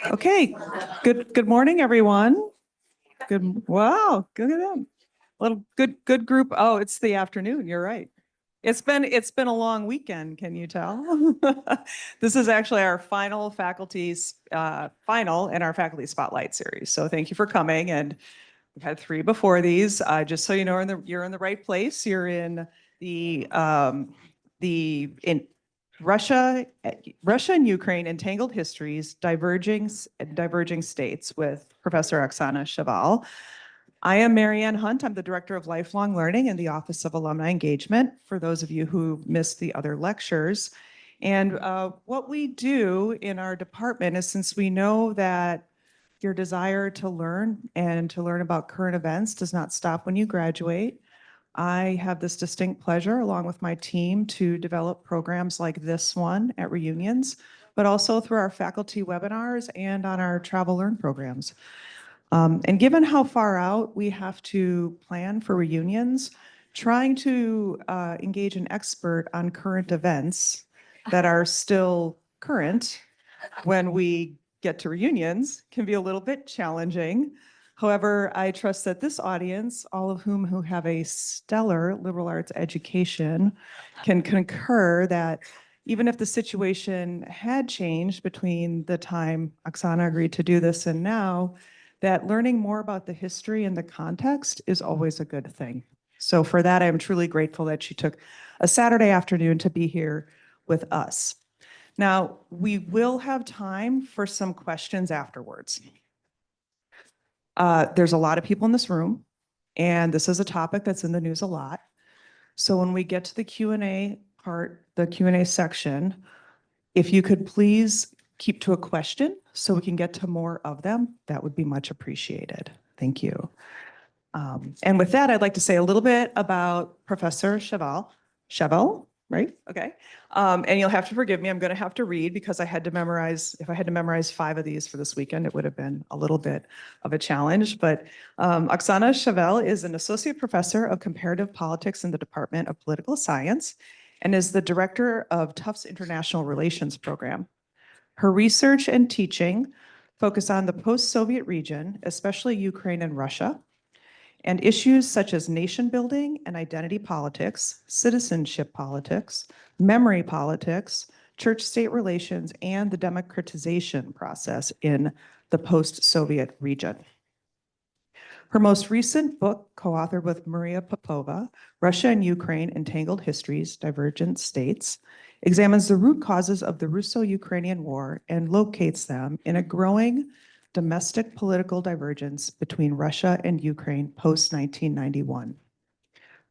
Okay, good morning, everyone. Wow, look at them. Little good group. Oh, it's the afternoon. You're right. It's been a long weekend. Can you tell? This is actually our final final in our faculty spotlight series. So thank you for coming. And we've had three before these. Just so you know, you're in the right place. You're in in Russia and Ukraine, Entangled Histories, Diverging States with Professor Oxana Shevel. I am Marianne Hunt. I'm the Director of Lifelong Learning in the Office of Alumni Engagement, for those of you who missed the other lectures. And what we do in our department is, since we know that your desire to learn and to learn about current events does not stop when you graduate, I have this distinct pleasure, along with my team, to develop programs like this one at reunions, but also through our faculty webinars and on our travel learn programs. And given how far out we have to plan for reunions, trying to engage an expert on current events that are still current when we get to reunions can be a little bit challenging. However, I trust that this audience, all of whom who have a stellar liberal arts education, can concur that even if the situation had changed between the time Oksana agreed to do this and now, that learning more about the history and the context is always a good thing. So for that, I am truly grateful that she took a Saturday afternoon to be here with us. Now, we will have time for some questions afterwards. There's a lot of people in this room, and this is a topic that's in the news a lot. So when we get to the Q&A part, the Q&A section, if you could please keep to a question so we can get to more of them, that would be much appreciated. Thank you. And with that, I'd like to say a little bit about Professor Shevel, right? Okay. And you'll have to forgive me. I'm going to have to read because if I had to memorize 5 of these for this weekend, it would have been a little bit of a challenge. But Oxana Shevel is an associate professor of comparative politics in the Department of Political Science and is the director of Tufts International Relations Program. Her research and teaching focus on the post-Soviet region, especially Ukraine and Russia, and issues such as nation building and identity politics, citizenship politics, memory politics, church-state relations, and the democratization process in the post-Soviet region. Her most recent book, co-authored with Maria Popova, Russia and Ukraine, Entangled Histories, Diverging States, examines the root causes of the Russo-Ukrainian War and locates them in a growing domestic political divergence between Russia and Ukraine post-1991.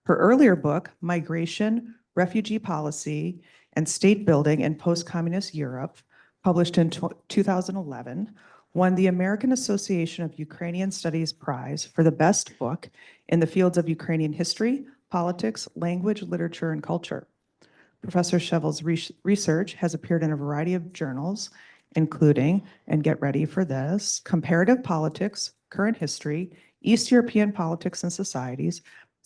Her earlier book, Migration, Refugee Policy, and State Building in Postcommunist Europe, published in 2011, won the American Association of Ukrainian Studies Prize for the best book in the fields of Ukrainian history, politics, language, literature, and culture. Professor Shevel's research has appeared in a variety of journals, including, and get ready for this, Comparative Politics, Current History, East European Politics and Societies,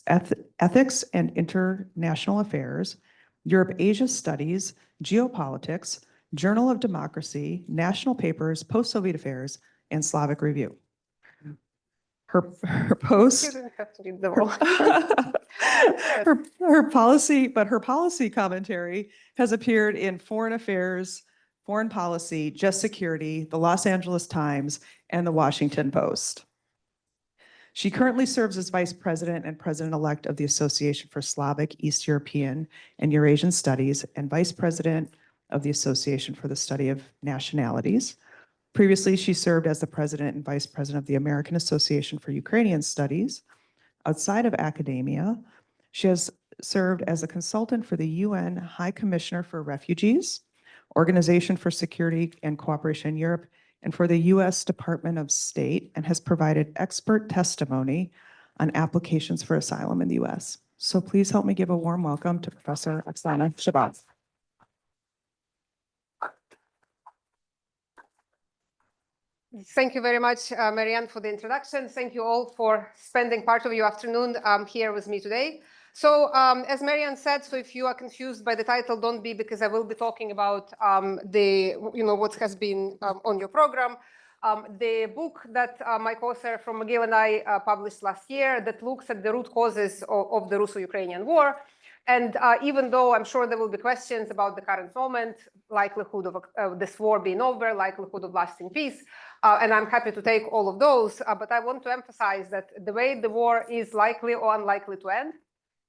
Ethics and International Affairs, Europe-Asia Studies, Geopolitics, Journal of Democracy, National Papers, Post-Soviet Affairs, and Slavic Review. Her policy commentary has appeared in Foreign Affairs, Foreign Policy, Just Security, the Los Angeles Times, and the Washington Post. She currently serves as Vice President and President-elect of the Association for Slavic, East European, and Eurasian Studies, and Vice President of the Association for the Study of Nationalities. Previously, she served as the President and Vice President of the American Association for Ukrainian Studies. Outside of academia, she has served as a consultant for the UN High Commissioner for Refugees, Organization for Security and Cooperation in Europe, and for the US Department of State, and has provided expert testimony on applications for asylum in the US. So please help me give a warm welcome to Professor Oksana Shevel. Thank you very much, Marianne, for the introduction. Thank you all for spending part of your afternoon here with me today. So as Marianne said, so if you are confused by the title, don't be, because I will be talking about what has been on your program. The book that my co-author from McGill and I published last year that looks at the root causes of the Russo-Ukrainian war. And even though I'm sure there will be questions about the current moment, likelihood of this war being over, likelihood of lasting peace, and I'm happy to take all of those, but I want to emphasize that the way the war is likely or unlikely to end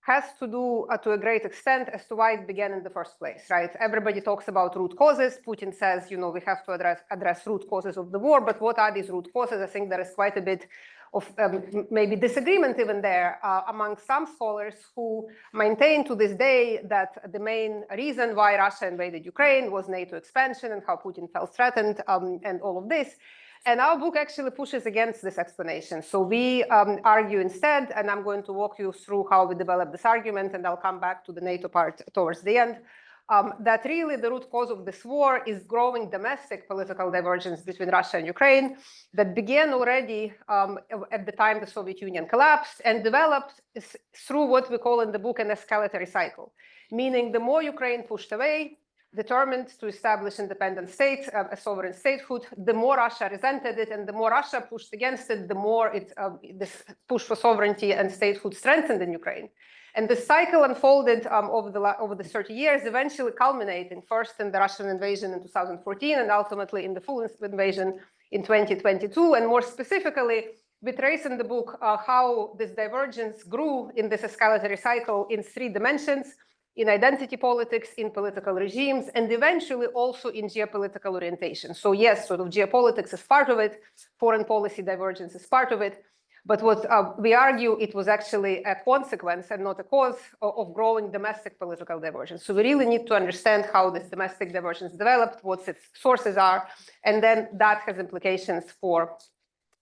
has to do to a great extent as to why it began in the first place, right? Everybody talks about root causes. Putin says, we have to address root causes of the war, but what are these root causes? I think there is quite a bit of maybe disagreement even there among some scholars who maintain to this day that the main reason why Russia invaded Ukraine was NATO expansion and how Putin felt threatened and all of this. And our book actually pushes against this explanation. So we argue instead, and I'm going to walk you through how we develop this argument, and I'll come back to the NATO part towards the end, that really the root cause of this war is growing domestic political divergence between Russia and Ukraine that began already at the time the Soviet Union collapsed and developed through what we call in the book an escalatory cycle, meaning the more Ukraine pushed away, determined to establish independent states, a sovereign statehood, the more Russia resented it, and the more Russia pushed against it, the more this push for sovereignty and statehood strengthened in Ukraine. And the cycle unfolded over the 30 years, eventually culminating first in the Russian invasion in 2014 and ultimately in the full invasion in 2022. And more specifically, we trace in the book how this divergence grew in this escalatory cycle in 3 dimensions: in identity politics, in political regimes, and eventually also in geopolitical orientation. So yes, sort of geopolitics is part of it, foreign policy divergence is part of it, but what we argue, it was actually a consequence and not a cause of growing domestic political divergence. So we really need to understand how this domestic divergence developed, what its sources are, and then that has implications for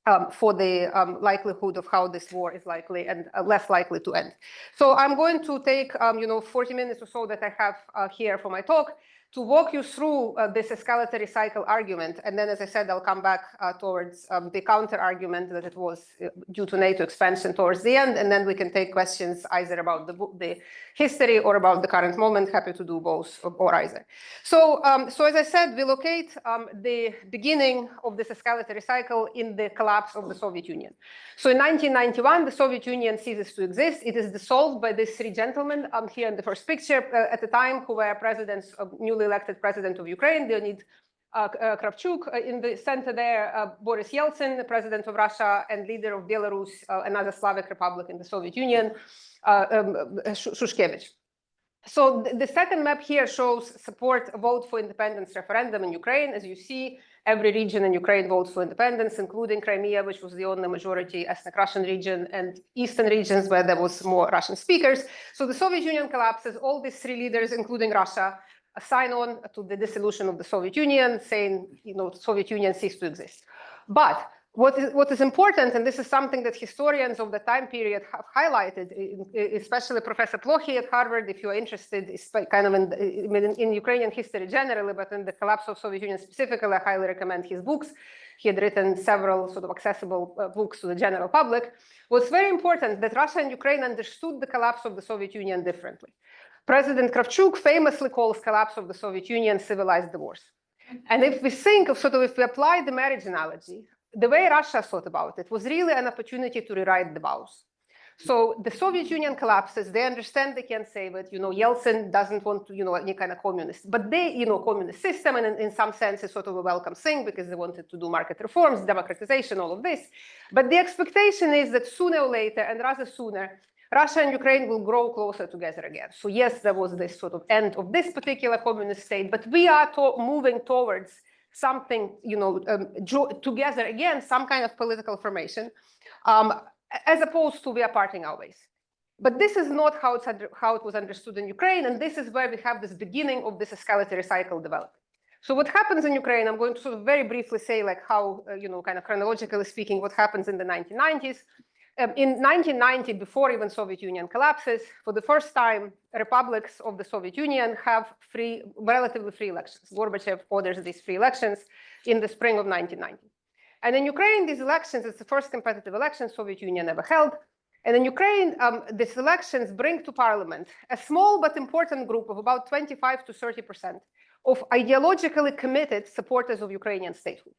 the likelihood of how this war is likely and less likely to end. So I'm going to take 40 minutes or so that I have here for my talk to walk you through this escalatory cycle argument. And then, as I said, I'll come back towards the counter argument that it was due to NATO expansion towards the end. And then we can take questions either about the history or about the current moment. Happy to do both or either. So, as I said, we locate the beginning of this escalatory cycle in the collapse of the Soviet Union. So in 1991, the Soviet Union ceases to exist. It is dissolved by these 3 gentlemen here in the first picture at the time, who were presidents of newly elected president of Ukraine, Leonid Kravchuk, in the center there, Boris Yeltsin, the president of Russia and leader of Belarus, another Slavic republic in the Soviet Union, Shushkevich. So the second map here shows support a vote for independence referendum in Ukraine. As you see, every region in Ukraine votes for independence, including Crimea, which was the only majority ethnic Russian region, and eastern regions where there was more Russian speakers. So the Soviet Union collapses. All these 3 leaders, including Russia, sign on to the dissolution of the Soviet Union, saying, the Soviet Union ceased to exist. But what is important, and this is something that historians of the time period have highlighted, especially Professor Plokhy at Harvard, if you are interested, kind of in Ukrainian history generally, but in the collapse of Soviet Union specifically, I highly recommend his books. He had written several sort of accessible books to the general public. What's very important that Russia and Ukraine understood the collapse of the Soviet Union differently. President Kravchuk famously calls collapse of the Soviet Union civilized divorce. And if we think of if we apply the marriage analogy, the way Russia thought about it was really an opportunity to rewrite the vows. So the Soviet Union collapses, they understand they can't save it. Yeltsin doesn't want to, any kind of communist, but they, communist system, and in some sense it's sort of a welcome thing because they wanted to do market reforms, democratization, all of this. But the expectation is that sooner or later, and rather sooner, Russia and Ukraine will grow closer together again. So yes, there was this sort of end of this particular communist state, but we are moving towards something, together again, some kind of political formation, as opposed to we are parting our ways. But this is not how it was understood in Ukraine, and this is where we have this beginning of this escalatory cycle developing. So what happens in Ukraine, I'm going to sort of very briefly say how, kind of chronologically speaking, what happens in the 1990s. In 1990, before even Soviet Union collapses, for the first time, republics of the Soviet Union have relatively free elections. Gorbachev orders these free elections in the spring of 1990. And in Ukraine, these elections, it's the first competitive election Soviet Union ever held. And in Ukraine, these elections bring to parliament a small but important group of about 25 to 30% of ideologically committed supporters of Ukrainian statehood.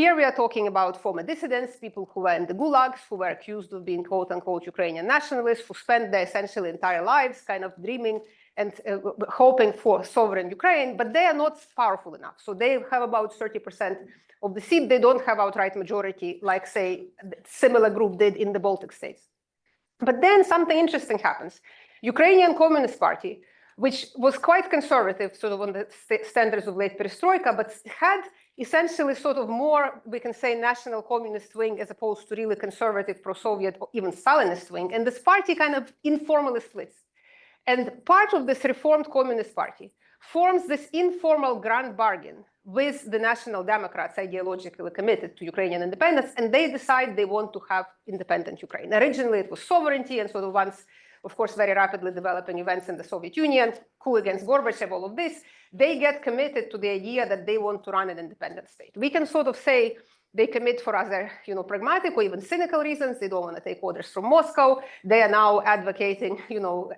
Here we are talking about former dissidents, people who were in the gulags, who were accused of being quote unquote Ukrainian nationalists, who spent their essentially entire lives kind of dreaming and hoping for sovereign Ukraine, but they are not powerful enough. So they have about 30% of the seat. They don't have outright majority like, say, a similar group did in the Baltic states. But then something interesting happens. Ukrainian Communist Party, which was quite conservative, sort of on the standards of late perestroika, but had essentially sort of more, we can say, national communist wing as opposed to really conservative pro-Soviet or even Stalinist wing. And this party kind of informally splits. And part of this reformed Communist Party forms this informal grand bargain with the National Democrats ideologically committed to Ukrainian independence, and they decide they want to have independent Ukraine. Originally, it was sovereignty, and sort of once, of course, very rapidly developing events in the Soviet Union, coup against Gorbachev, all of this, they get committed to the idea that they want to run an independent state. We can sort of say they commit for other, pragmatic or even cynical reasons. They don't want to take orders from Moscow. They are now advocating,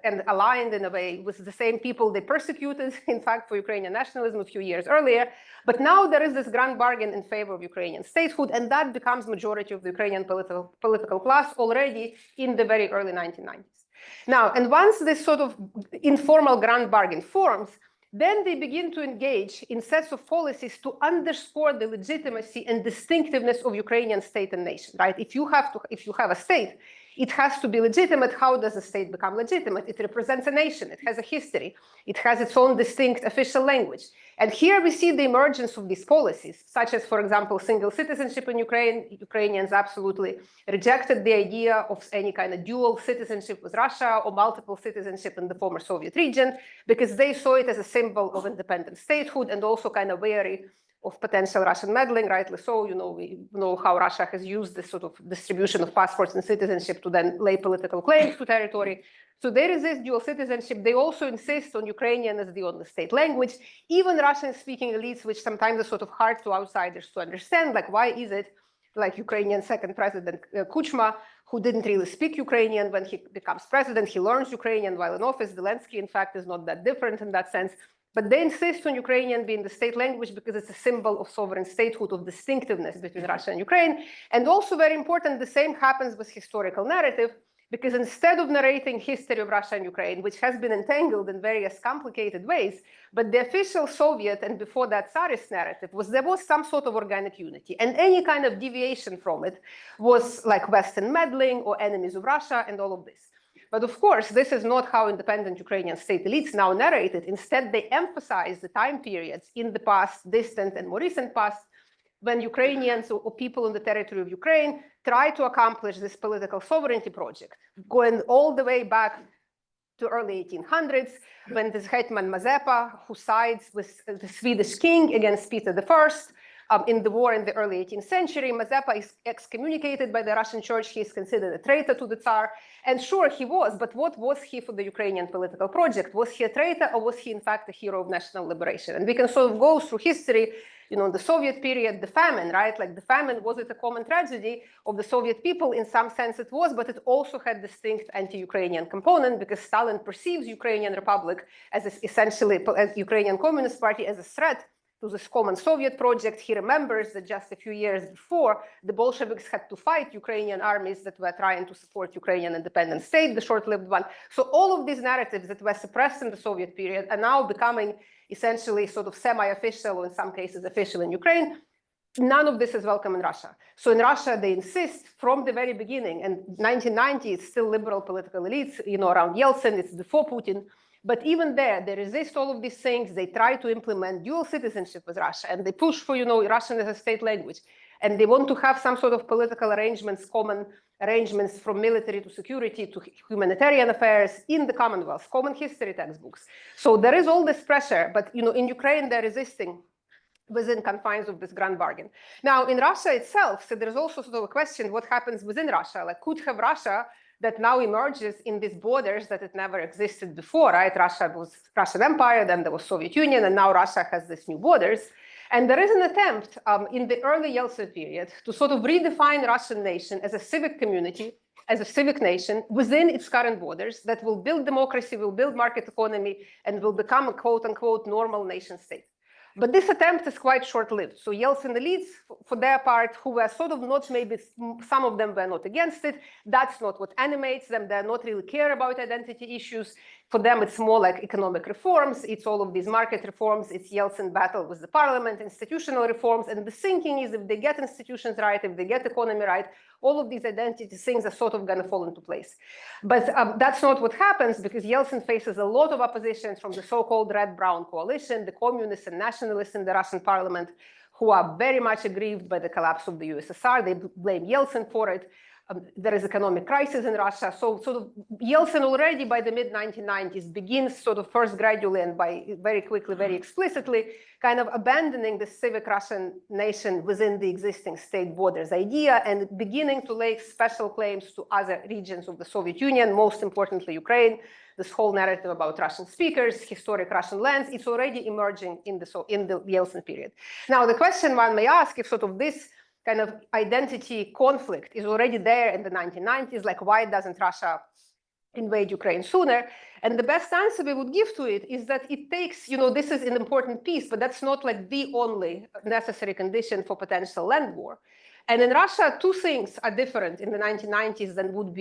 and aligned in a way with the same people they persecuted, in fact, for Ukrainian nationalism a few years earlier. But now there is this grand bargain in favor of Ukrainian statehood, and that becomes majority of the Ukrainian political class already in the very early 1990s. Now, and once this sort of informal grand bargain forms, then they begin to engage in sets of policies to underscore the legitimacy and distinctiveness of Ukrainian state and nation, right? If you have a state, it has to be legitimate. How does a state become legitimate? It represents a nation. It has a history. It has its own distinct official language. And here we see the emergence of these policies, such as, for example, single citizenship in Ukraine. Ukrainians absolutely rejected the idea of any kind of dual citizenship with Russia or multiple citizenship in the former Soviet region, because they saw it as a symbol of independent statehood and also kind of wary of potential Russian meddling, rightly so. We know how Russia has used this sort of distribution of passports and citizenship to then lay political claims to territory. So they resist dual citizenship. They also insist on Ukrainian as the only state language. Even Russian-speaking elites, which sometimes are sort of hard to outsiders to understand, like why is it like Ukrainian second president Kuchma, who didn't really speak Ukrainian when he becomes president, he learns Ukrainian while in office. Zelensky, in fact, is not that different in that sense. But they insist on Ukrainian being the state language because it's a symbol of sovereign statehood, of distinctiveness between Russia and Ukraine. And also very important, the same happens with historical narrative, because instead of narrating history of Russia and Ukraine, which has been entangled in various complicated ways, but the official Soviet and before that Tsarist narrative there was some sort of organic unity. And any kind of deviation from it was like Western meddling or enemies of Russia and all of this. But of course, this is not how independent Ukrainian state elites now narrate it. Instead, they emphasize the time periods in the past, distant and more recent past, when Ukrainians or people in the territory of Ukraine try to accomplish this political sovereignty project, going all the way back to early 1800s, when this Hetman Mazepa, who sides with the Swedish king against Peter I, in the war in the early 18th century, Mazepa is excommunicated by the Russian church. He is considered a traitor to the Tsar. And sure, he was, but what was he for the Ukrainian political project? Was he a traitor, or was he in fact a hero of national liberation? And we can sort of go through history, the Soviet period, the famine, right? Like the famine, was it a common tragedy of the Soviet people? In some sense it was, but it also had distinct anti-Ukrainian component, because Stalin perceives Ukrainian Republic as essentially, as Ukrainian Communist Party, as a threat to this common Soviet project. He remembers that just a few years before, the Bolsheviks had to fight Ukrainian armies that were trying to support Ukrainian independent state, the short-lived one. So all of these narratives that were suppressed in the Soviet period are now becoming essentially sort of semi-official, or in some cases official in Ukraine. None of this is welcome in Russia. So in Russia, they insist from the very beginning, and 1990, it's still liberal political elites, around Yeltsin, it's before Putin. But even there, they resist all of these things. They try to implement dual citizenship with Russia, and they push for, Russian as a state language. And they want to have some sort of political arrangements, common arrangements from military to security to humanitarian affairs in the Commonwealth, common history textbooks. So there is all this pressure, but, in Ukraine, they're resisting within confines of this grand bargain. Now, in Russia itself, so there's also sort of a question, what happens within Russia? Like, could have Russia that now emerges in these borders that it never existed before, right? Russia was Russian Empire, then there was Soviet Union, and now Russia has these new borders. And there is an attempt in the early Yeltsin period to sort of redefine Russian nation as a civic community as a civic nation within its current borders that will build democracy, will build market economy, and will become a quote-unquote normal nation state. But this attempt is quite short-lived. So Yeltsin elites, for their part, who were sort of not, maybe some of them were not against it, that's not what animates them. They're not really care about identity issues. For them, it's more like economic reforms. It's all of these market reforms. It's Yeltsin battle with the parliament, institutional reforms. And the thinking is if they get institutions right, if they get economy right, all of these identity things are sort of going to fall into place. But that's not what happens, because Yeltsin faces a lot of opposition from the so-called red-brown coalition, the communists and nationalists in the Russian parliament, who are very much aggrieved by the collapse of the USSR. They blame Yeltsin for it. There is economic crisis in Russia. So sort of Yeltsin already by the mid-1990s begins sort of first gradually and by very quickly, very explicitly, kind of abandoning the civic Russian nation within the existing state borders idea and beginning to lay special claims to other regions of the Soviet Union, most importantly Ukraine. This whole narrative about Russian speakers, historic Russian lands, it's already emerging in the Yeltsin period. Now, the question one may ask if sort of this kind of identity conflict is already there in the 1990s, like why doesn't Russia invade Ukraine sooner? And the best answer we would give to it is that it takes, this is an important piece, but that's not like the only necessary condition for potential land war. And in Russia, two things are different in the 1990s than would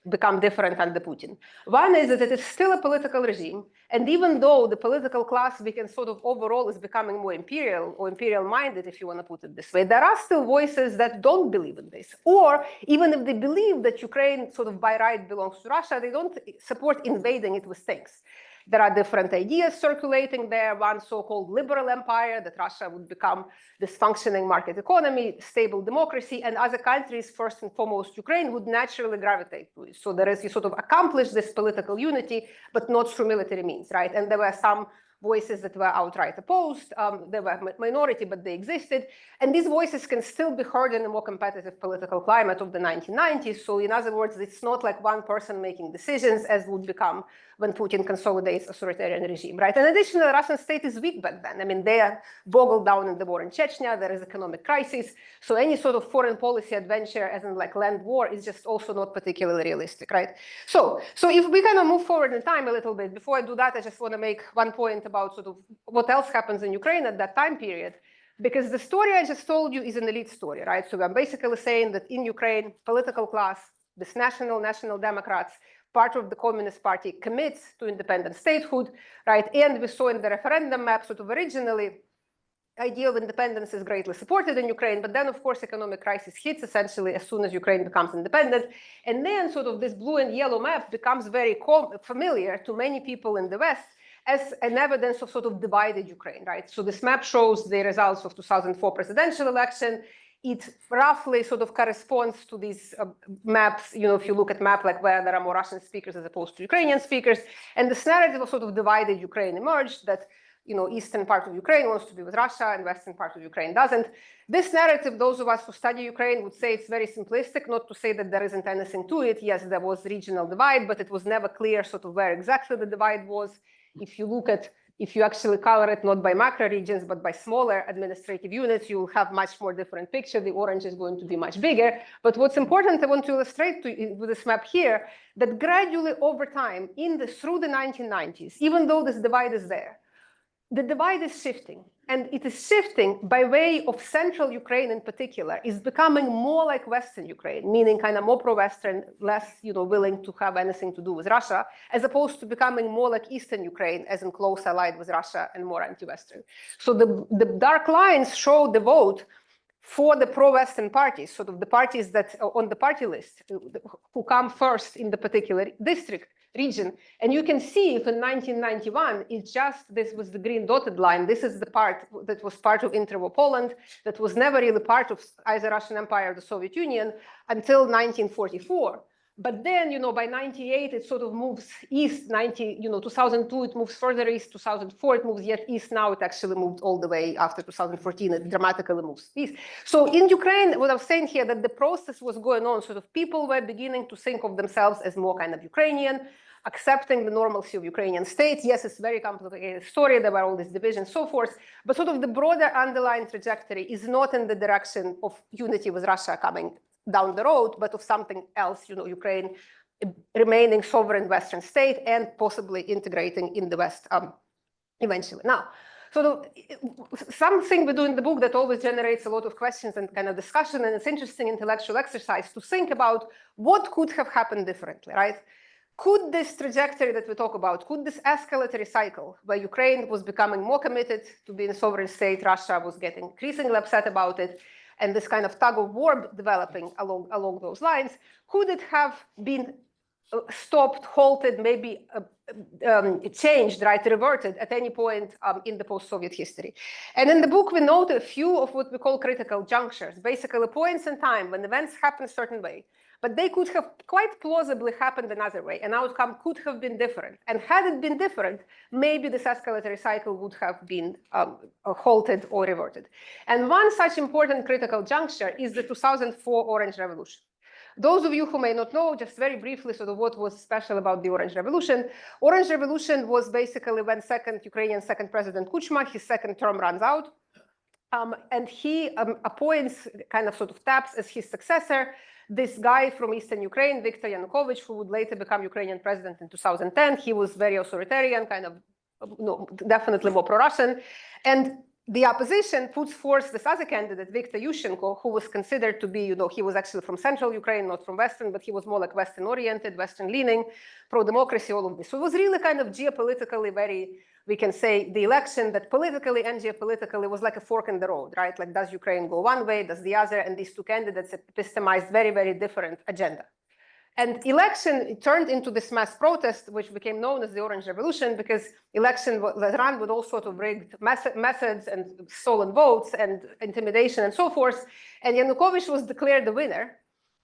become different under Putin. One is that it is still a political regime. And even though the political class, we can sort of overall is becoming more imperial or imperial-minded, if you want to put it this way, there are still voices that don't believe in this. Or even if they believe that Ukraine sort of by right belongs to Russia, they don't support invading it with tanks. There are different ideas circulating there. One so-called liberal empire, that Russia would become this functioning market economy, stable democracy, and other countries, first and foremost Ukraine, would naturally gravitate to it. So there is, you sort of accomplish this political unity, but not through military means, right? And there were some voices that were outright opposed. They were minority, but they existed. And these voices can still be heard in a more competitive political climate of the 1990s. So in other words, it's not like one person making decisions as would become when Putin consolidates authoritarian regime, right? And additionally, the Russian state is weak back then. I mean, they are boggled down in the war in Chechnya. There is economic crisis. So any sort of foreign policy adventure, as in like land war, is just also not particularly realistic, right? So if we kind of move forward in time a little bit, before I do that, I just want to make one point about sort of what else happens in Ukraine at that time period. Because the story I just told you is an elite story, right? So I'm basically saying that in Ukraine, political class, this national Democrats, part of the Communist Party commits to independent statehood, right? And we saw in the referendum map sort of originally, idea of independence is greatly supported in Ukraine, but then of course economic crisis hits essentially as soon as Ukraine becomes independent. And then sort of this blue and yellow map becomes very familiar to many people in the West as an evidence of sort of divided Ukraine, right? So this map shows the results of 2004 presidential election. It roughly sort of corresponds to these maps, if you look at map like where there are more Russian speakers as opposed to Ukrainian speakers. And this narrative of sort of divided Ukraine emerged that, eastern part of Ukraine wants to be with Russia and western part of Ukraine doesn't. This narrative, those of us who study Ukraine would say it's very simplistic, not to say that there isn't anything to it. Yes, there was regional divide, but it was never clear sort of where exactly the divide was. If you actually color it not by macro regions, but by smaller administrative units, you will have much more different picture. The orange is going to be much bigger. But what's important, I want to illustrate with this map here, that gradually over time, through the 1990s, even though this divide is there, the divide is shifting. And it is shifting by way of central Ukraine in particular, is becoming more like Western Ukraine, meaning kind of more pro-Western, less willing to have anything to do with Russia, as opposed to becoming more like Eastern Ukraine, as in close allied with Russia and more anti-Western. So the dark lines show the vote for the pro-Western parties, sort of the parties that are on the party list, who come first in the particular district region. And you can see if in 1991, this was the green dotted line. This is the part that was part of interwar Poland, that was never really part of either Russian Empire or the Soviet Union until 1944. But then, by 98, it sort of moves east. 2002, it moves further east. 2004, it moves yet east. Now it actually moved all the way after 2014. It dramatically moves east. So in Ukraine, what I'm saying here, that the process was going on. Sort of people were beginning to think of themselves as more kind of Ukrainian, accepting the normalcy of Ukrainian state. Yes, it's a very complicated story. There were all these divisions, so forth. But sort of the broader underlying trajectory is not in the direction of unity with Russia coming down the road, but of something else, Ukraine remaining sovereign Western state and possibly integrating in the West eventually. Now, so something we do in the book that always generates a lot of questions and kind of discussion, and it's interesting intellectual exercise to think about what could have happened differently, right? Could this trajectory that we talk about, could this escalatory cycle where Ukraine was becoming more committed to being a sovereign state, Russia was getting increasingly upset about it, and this kind of tug of war developing along those lines, could it have been stopped, halted, maybe changed, right, reverted at any point in the post-Soviet history? And in the book, we note a few of what we call critical junctures, basically points in time when events happen a certain way, but they could have quite plausibly happened another way. An outcome could have been different. And had it been different, maybe this escalatory cycle would have been halted or reverted. And one such important critical juncture is the 2004 Orange Revolution. Those of you who may not know, just very briefly, sort of what was special about the Orange Revolution. Orange Revolution was basically when Ukrainian second President Kuchma, his second term runs out. And he appoints, kind of sort of taps as his successor, this guy from Eastern Ukraine, Viktor Yanukovych, who would later become Ukrainian president in 2010. He was very authoritarian, kind of, definitely more pro-Russian. And the opposition puts forth this other candidate, Viktor Yushchenko, who was considered to be, he was actually from central Ukraine, not from Western, but he was more like Western-oriented, Western-leaning, pro-democracy, all of this. So it was really kind of geopolitically very, we can say, the election that politically and geopolitically was like a fork in the road, right? Like, does Ukraine go one way, does the other? And these two candidates epistemized very, very different agenda. And election turned into this mass protest, which became known as the Orange Revolution, because election was run with all sorts of rigged methods and stolen votes and intimidation and so forth. And Yanukovych was declared the winner.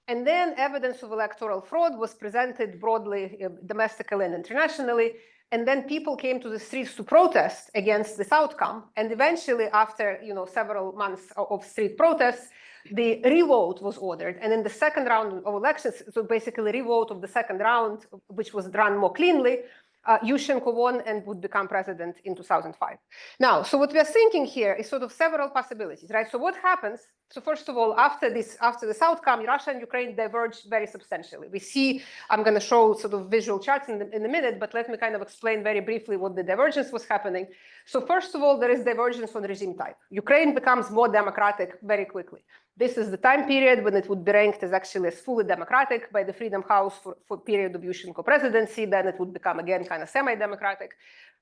And then evidence of electoral fraud was presented broadly, domestically and internationally. And then people came to the streets to protest against this outcome. And eventually, after several months of street protests, the revote was ordered. And in the second round of elections, so basically revote of the second round, which was run more cleanly, Yushchenko won and would become president in 2005. Now, so what we are thinking here is sort of several possibilities, right? So what happens? So first of all, after this outcome, Russia and Ukraine diverged very substantially. We see, I'm going to show sort of visual charts in a minute, but let me kind of explain very briefly what the divergence was happening. So first of all, there is divergence on regime type. Ukraine becomes more democratic very quickly. This is the time period when it would be ranked as actually as fully democratic by the Freedom House for period of Yushchenko presidency. Then it would become again kind of semi-democratic.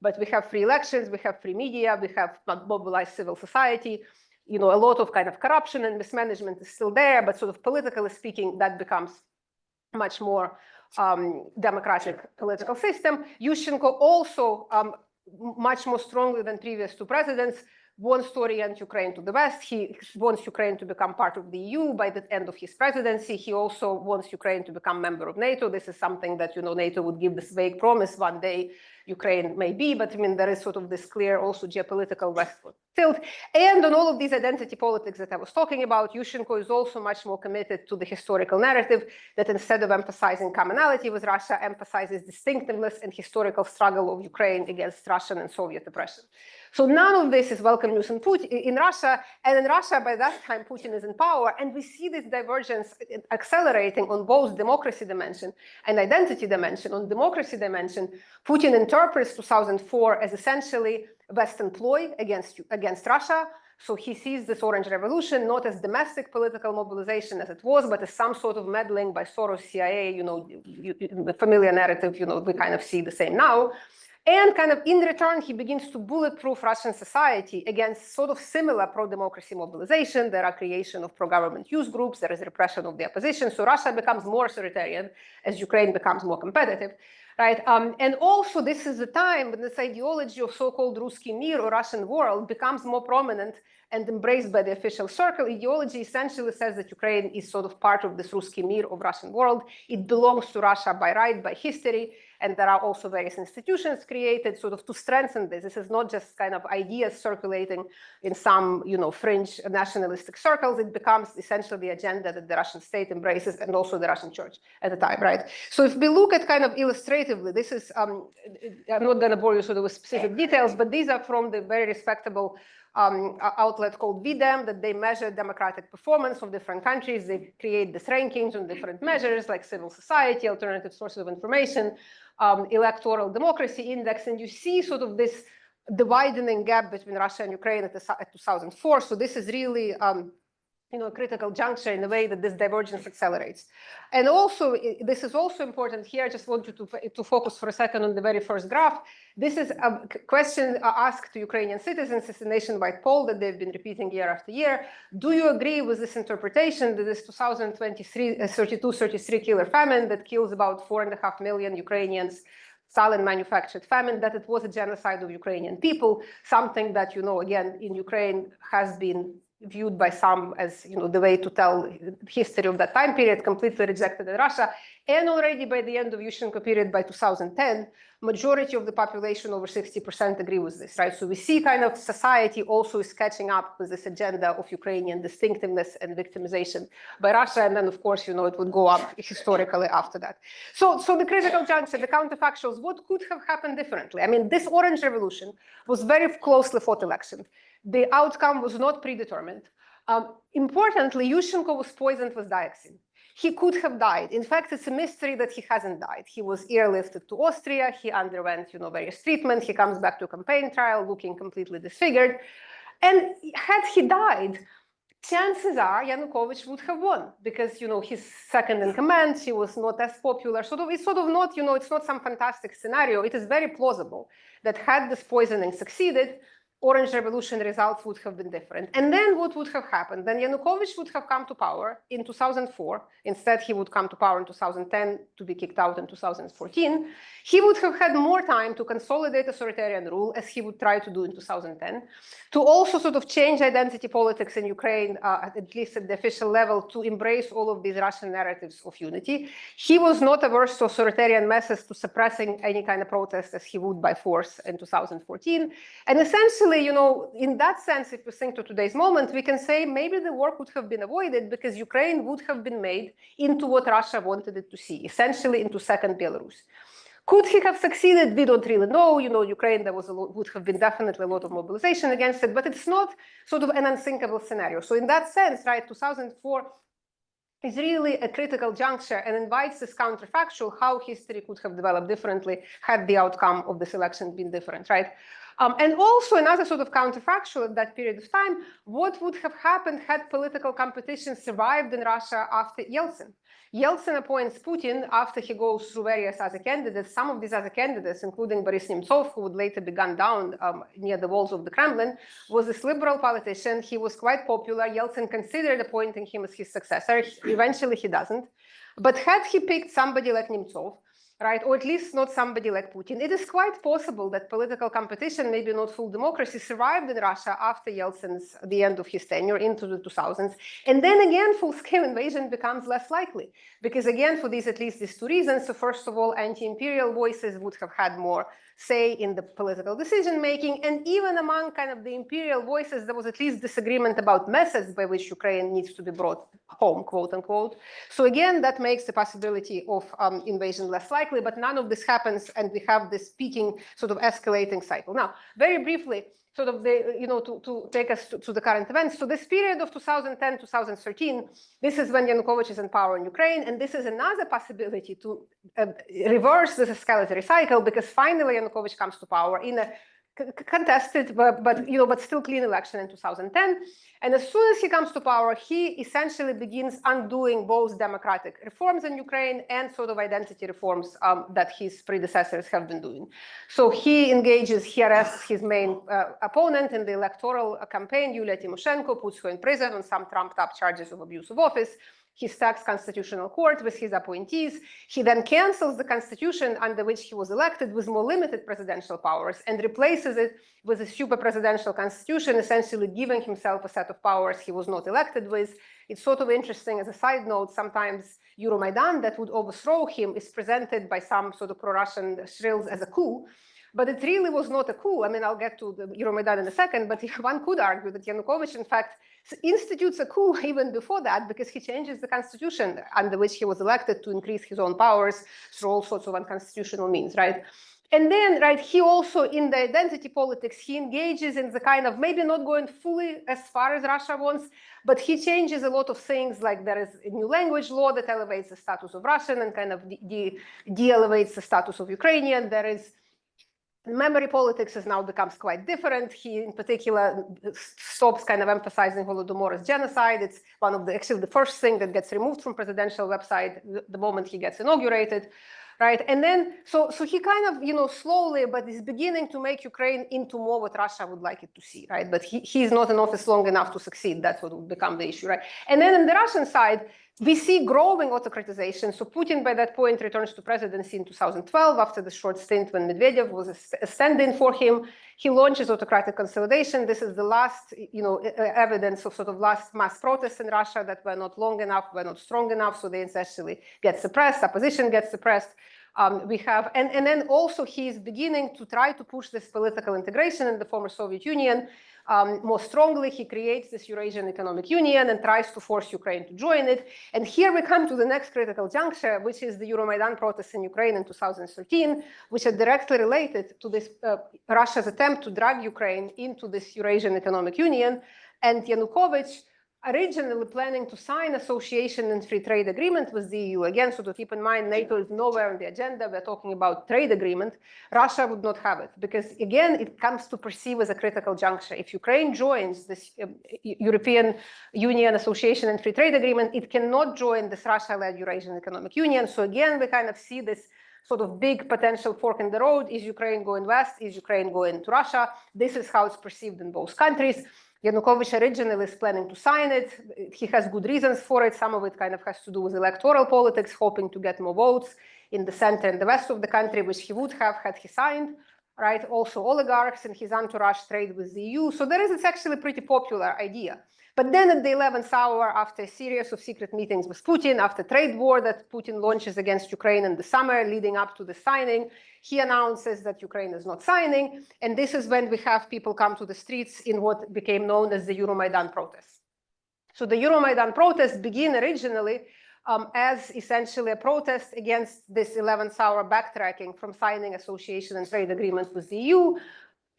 But we have free elections, we have free media, we have mobilized civil society. A lot of kind of corruption and mismanagement is still there, but sort of politically speaking, that becomes much more democratic political system. Yushchenko also much more strongly than previous two presidents wants to orient Ukraine to the West. He wants Ukraine to become part of the EU by the end of his presidency. He also wants Ukraine to become a member of NATO. This is something that, NATO would give this vague promise one day Ukraine may be, but I mean, there is sort of this clear also geopolitical westward tilt. And on all of these identity politics that I was talking about, Yushchenko is also much more committed to the historical narrative that instead of emphasizing commonality with Russia, emphasizes distinctiveness and historical struggle of Ukraine against Russian and Soviet oppression. So none of this is welcome news in Russia. And in Russia, by that time, Putin is in power. And we see this divergence accelerating on both democracy dimension and identity dimension. On democracy dimension, Putin interprets 2004 as essentially a Western ploy against Russia. So he sees this Orange Revolution not as domestic political mobilization as it was, but as some sort of meddling by Soros, CIA, the familiar narrative, we kind of see the same now. And kind of in return, he begins to bulletproof Russian society against sort of similar pro-democracy mobilization. There are creation of pro-government youth groups. There is repression of the opposition. So Russia becomes more authoritarian as Ukraine becomes more competitive, right? And also this is the time when this ideology of so-called Ruski Mir or Russian world becomes more prominent and embraced by the official circle. Ideology essentially says that Ukraine is sort of part of this Ruski Mir of Russian world. It belongs to Russia by right, by history. And there are also various institutions created sort of to strengthen this. This is not just kind of ideas circulating in some, fringe nationalistic circles. It becomes essentially the agenda that the Russian state embraces and also the Russian church at the time, right? So if we look at kind of illustratively, this is, I'm not going to bore you sort of with specific details, but these are from the very respectable outlet called VDEM that they measure democratic performance of different countries. They create these rankings on different measures like civil society, alternative sources of information, electoral democracy index, and you see sort of this the widening gap between Russia and Ukraine at 2004. So this is really a critical juncture in the way that this divergence accelerates. And also, this is also important here. I just want you to focus for a second on the very first graph. This is a question asked to Ukrainian citizens. It's a nationwide poll that they've been repeating year after year. Do you agree with this interpretation that this 2023 32-33 killer famine that kills about 4.5 million Ukrainians, Stalin-manufactured famine, that it was a genocide of Ukrainian people, something that, again, in Ukraine has been viewed by some as, the way to tell history of that time period, completely rejected in Russia. And already by the end of Yushchenko period, by 2010, majority of the population, over 60%, agree with this, right? So we see kind of society also is catching up with this agenda of Ukrainian distinctiveness and victimization by Russia. And then, of course, it would go up historically after that. So the critical juncture, the counterfactuals, what could have happened differently? I mean, this Orange Revolution was very closely fought election. The outcome was not predetermined. Importantly, Yushchenko was poisoned with dioxin. He could have died. In fact, it's a mystery that he hasn't died. He was airlifted to Austria. He underwent, various treatment. He comes back to a campaign trial looking completely disfigured. And had he died, chances are Yanukovych would have won because, he's second in command. He was not as popular. It's sort of not, it's not some fantastic scenario. It is very plausible that had this poisoning succeeded, Orange Revolution results would have been different. And then what would have happened? Then Yanukovych would have come to power in 2004. Instead, he would come to power in 2010 to be kicked out in 2014. He would have had more time to consolidate authoritarian rule, as he would try to do in 2010, to also sort of change identity politics in Ukraine, at least at the official level, to embrace all of these Russian narratives of unity. He was not averse to authoritarian methods, to suppressing any kind of protest as he would by force in 2014. And essentially, in that sense, if we think to today's moment, we can say maybe the war could have been avoided because Ukraine would have been made into what Russia wanted it to see, essentially into second Belarus. Could he have succeeded? We don't really know. Ukraine, there would have been definitely a lot of mobilization against it, but it's not sort of an unthinkable scenario. So in that sense, right, 2004 is really a critical juncture and invites this counterfactual how history could have developed differently had the outcome of this election been different, right? And also another sort of counterfactual at that period of time, what would have happened had political competition survived in Russia after Yeltsin? Yeltsin appoints Putin after he goes through various other candidates. Some of these other candidates, including Boris Nemtsov, who would later be gunned down near the walls of the Kremlin, was this liberal politician. He was quite popular. Yeltsin considered appointing him as his successor. Eventually, he doesn't. But had he picked somebody like Nemtsov, right, or at least not somebody like Putin, it is quite possible that political competition, maybe not full democracy, survived in Russia after Yeltsin's, the end of his tenure into the 2000s. And then again, full-scale invasion becomes less likely. Because again, for these, at least these two reasons, so first of all, anti-imperial voices would have had more say in the political decision-making. And even among kind of the imperial voices, there was at least disagreement about methods by which Ukraine needs to be brought home, quote unquote. So again, that makes the possibility of invasion less likely, but none of this happens, and we have this peaking, sort of escalating cycle. Now, very briefly, sort of to take us to the current events. So this period of 2010, 2013, this is when Yanukovych is in power in Ukraine, and this is another possibility to reverse this escalatory cycle, because finally Yanukovych comes to power in a contested, but still clean election in 2010. And as soon as he comes to power, he essentially begins undoing both democratic reforms in Ukraine and sort of identity reforms that his predecessors have been doing. So he arrests his main opponent in the electoral campaign, Yulia Tymoshenko, puts her in prison on some trumped-up charges of abuse of office. He stacks constitutional court with his appointees. He then cancels the constitution under which he was elected with more limited presidential powers and replaces it with a super presidential constitution, essentially giving himself a set of powers he was not elected with. It's sort of interesting as a side note, sometimes Euromaidan that would overthrow him is presented by some sort of pro-Russian shrills as a coup. But it really was not a coup. I mean, I'll get to the Euromaidan in a second, but one could argue that Yanukovych, in fact, institutes a coup even before that, because he changes the constitution under which he was elected to increase his own powers through all sorts of unconstitutional means, right? And then, right, he also, in the identity politics, he engages in the kind of, maybe not going fully as far as Russia wants, but he changes a lot of things, like there is a new language law that elevates the status of Russian and kind of de-elevates the status of Ukrainian. There is memory politics now becomes quite different. He, in particular, stops kind of emphasizing Holodomor as genocide. It's one of the, actually the first thing that gets removed from presidential website the moment he gets inaugurated. Right, and then so he kind of slowly, but is beginning to make Ukraine into more what Russia would like it to see, right? But he's not in office long enough to succeed. That's what would become the issue, right? And then on the Russian side, we see growing autocratization. So Putin, by that point, returns to presidency in 2012 after the short stint when Medvedev was a stand-in for him. He launches autocratic consolidation. This is the last, evidence of sort of last mass protests in Russia that were not long enough, were not strong enough, so they essentially get suppressed. Opposition gets suppressed. We have, and then also he's beginning to try to push this political integration in the former Soviet Union more strongly. He creates this Eurasian Economic Union and tries to force Ukraine to join it. And here we come to the next critical juncture, which is the Euromaidan protests in Ukraine in 2013, which are directly related to this Russia's attempt to drag Ukraine into this Eurasian Economic Union. And Yanukovych, originally planning to sign association and free trade agreement with the EU. Again, so to keep in mind, NATO is nowhere on the agenda. We're talking about trade agreement. Russia would not have it because, again, it comes to perceive as a critical juncture. If Ukraine joins this European Union association and free trade agreement, it cannot join this Russia-led Eurasian Economic Union. So again, we kind of see this sort of big potential fork in the road. Is Ukraine going west? Is Ukraine going to Russia? This is how it's perceived in both countries. Yanukovych originally is planning to sign it. He has good reasons for it. Some of it kind of has to do with electoral politics, hoping to get more votes in the center and the west of the country, which he would have had he signed, right? Also oligarchs and his entourage trade with the EU. So it's actually a pretty popular idea. But then at the 11th hour, after a series of secret meetings with Putin, after trade war that Putin launches against Ukraine in the summer leading up to the signing, he announces that Ukraine is not signing. And this is when we have people come to the streets in what became known as the Euromaidan protests. So the Euromaidan protests begin originally as essentially a protest against this 11th hour backtracking from signing association and trade agreements with the EU.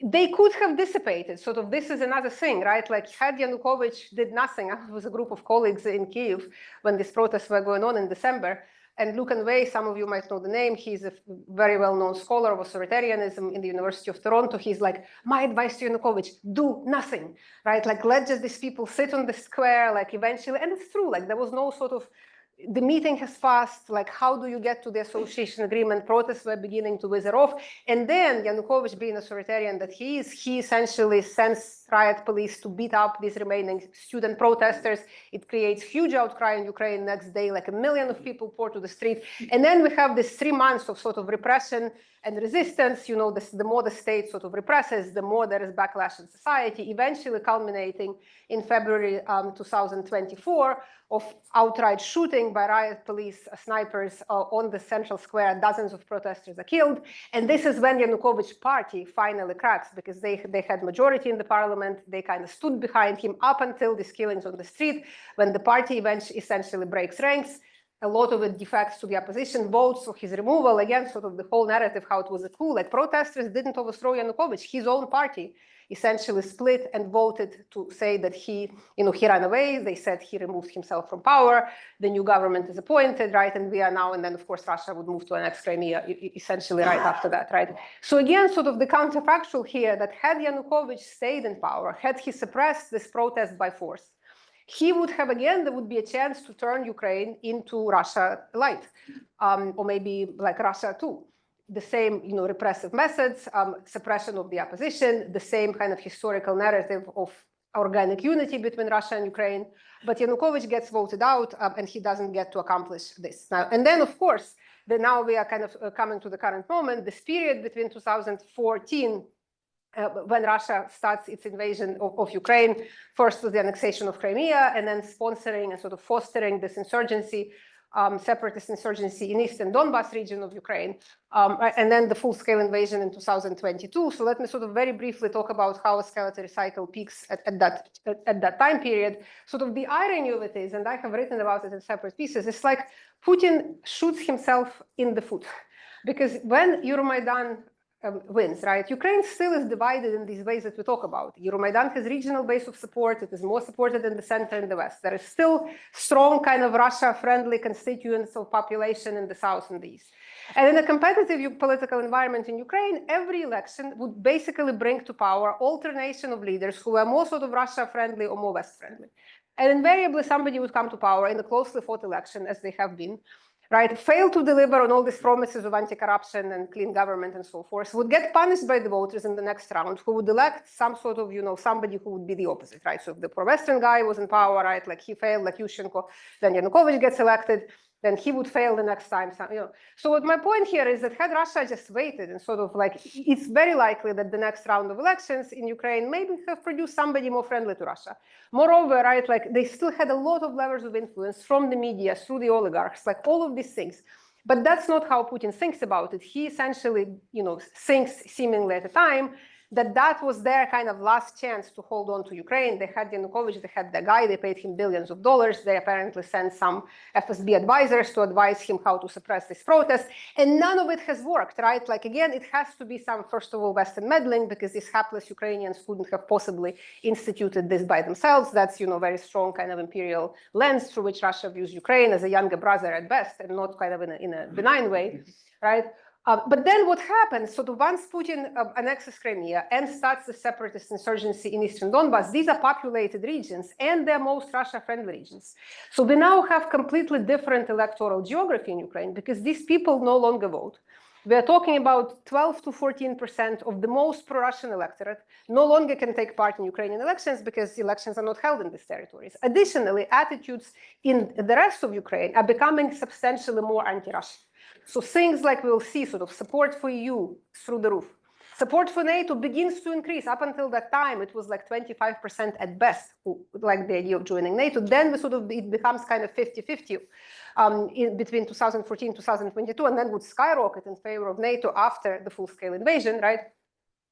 They could have dissipated. Sort of, this is another thing, right? Like, had Yanukovych did nothing. I was a group of colleagues in Kyiv when these protests were going on in December. And Lucan Way, some of you might know the name. He's a very well-known scholar of authoritarianism in the University of Toronto. He's like, my advice to Yanukovych, do nothing, right? Like, let just these people sit on the square, like, eventually. And it's true, like, there was no sort of, the meeting has passed, like, how do you get to the association agreement? Protests were beginning to wither off. And then Yanukovych, being authoritarian that he is, he essentially sends riot police to beat up these remaining student protesters. It creates huge outcry in Ukraine. Next day, like 1 million of people pour to the street. And then we have this 3 months of sort of repression and resistance. The more the state sort of represses, the more there is backlash in society, eventually culminating in February 2024 of outright shooting by riot police, snipers on the central square. Dozens of protesters are killed. And this is when Yanukovych's party finally cracks, because they had majority in the parliament. They kind of stood behind him up until these killings on the street, when the party eventually essentially breaks ranks. A lot of it defects to the opposition, votes for his removal. Again, sort of the whole narrative, how it was a coup. Like, protesters didn't overthrow Yanukovych. His own party essentially split and voted to say that he ran away. They said he removed himself from power. The new government is appointed, right? And we are now, and then of course Russia would move to annex Crimea essentially right after that, right? So again, sort of the counterfactual here, that had Yanukovych stayed in power, had he suppressed this protest by force, he would have, again, there would be a chance to turn Ukraine into Russia light, or maybe like Russia too. The same, repressive methods, suppression of the opposition, the same kind of historical narrative of organic unity between Russia and Ukraine. But Yanukovych gets voted out, and he doesn't get to accomplish this. Now, and then, of course, now we are kind of coming to the current moment, this period between 2014, when Russia starts its invasion of Ukraine, first with the annexation of Crimea, and then sponsoring and sort of fostering this insurgency, separatist insurgency in eastern Donbas region of Ukraine, and then the full-scale invasion in 2022. So let me sort of very briefly talk about how escalatory cycle peaks at that time period. Sort of the irony of it is, and I have written about it in separate pieces, it's like Putin shoots himself in the foot. Because when Euromaidan wins, right? Ukraine still is divided in these ways that we talk about. Euromaidan has regional base of support. It is more supported in the center and the west. There is still strong kind of Russia-friendly constituents of population in the south and the east. And in a competitive political environment in Ukraine, every election would basically bring to power alternation of leaders who are more sort of Russia-friendly or more West-friendly. And invariably, somebody would come to power in a closely fought election, as they have been, right, fail to deliver on all these promises of anti-corruption and clean government and so forth, would get punished by the voters in the next round, who would elect some sort of, somebody who would be the opposite, right? So if the pro-Western guy was in power, right, like he failed, like Yushchenko, then Yanukovych gets elected, then he would fail the next time. So what my point here is that had Russia just waited and sort of like, it's very likely that the next round of elections in Ukraine maybe have produced somebody more friendly to Russia. Moreover, right, like they still had a lot of levers of influence from the media through the oligarchs, like all of these things. But that's not how Putin thinks about it. He essentially, thinks seemingly at the time that was their kind of last chance to hold on to Ukraine. They had Yanukovych, they had the guy, they paid him billions of dollars. They apparently sent some FSB advisors to advise him how to suppress this protest. And none of it has worked, right? Like, again, it has to be some, first of all, Western meddling, because these hapless Ukrainians couldn't have possibly instituted this by themselves. That's, very strong kind of imperial lens through which Russia views Ukraine as a younger brother at best, and not kind of in a benign way, right? But then what happens, so once Putin annexes Crimea and starts the separatist insurgency in eastern Donbass, these are populated regions and they're most Russia-friendly regions. So we now have completely different electoral geography in Ukraine because these people no longer vote. We are talking about 12 to 14% of the most pro-Russian electorate no longer can take part in Ukrainian elections because elections are not held in these territories. Additionally, attitudes in the rest of Ukraine are becoming substantially more anti-Russian. So things like we'll see sort of support for EU through the roof. Support for NATO begins to increase. Up until that time, it was like 25% at best, who like the idea of joining NATO. Then it becomes kind of 50-50 between 2014 and 2022, and then would skyrocket in favor of NATO after the full-scale invasion, right?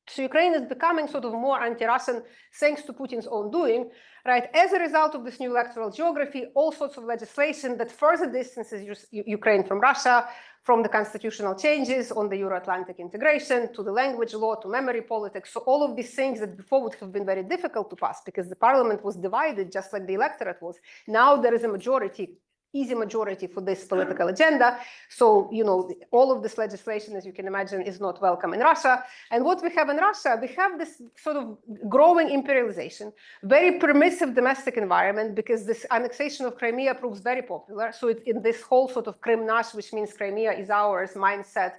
So Ukraine is becoming sort of more anti-Russian thanks to Putin's own doing, right? As a result of this new electoral geography, all sorts of legislation that further distances Ukraine from Russia, from the constitutional changes on the Euro-Atlantic integration, to the language law, to memory politics. So all of these things that before would have been very difficult to pass because the parliament was divided just like the electorate was. Now there is a majority, easy majority for this political agenda. So, all of this legislation, as you can imagine, is not welcome in Russia. And what we have in Russia, we have this sort of growing imperialization, very permissive domestic environment, because this annexation of Crimea proves very popular. So it's in this whole sort of Krymnash, which means Crimea is ours mindset,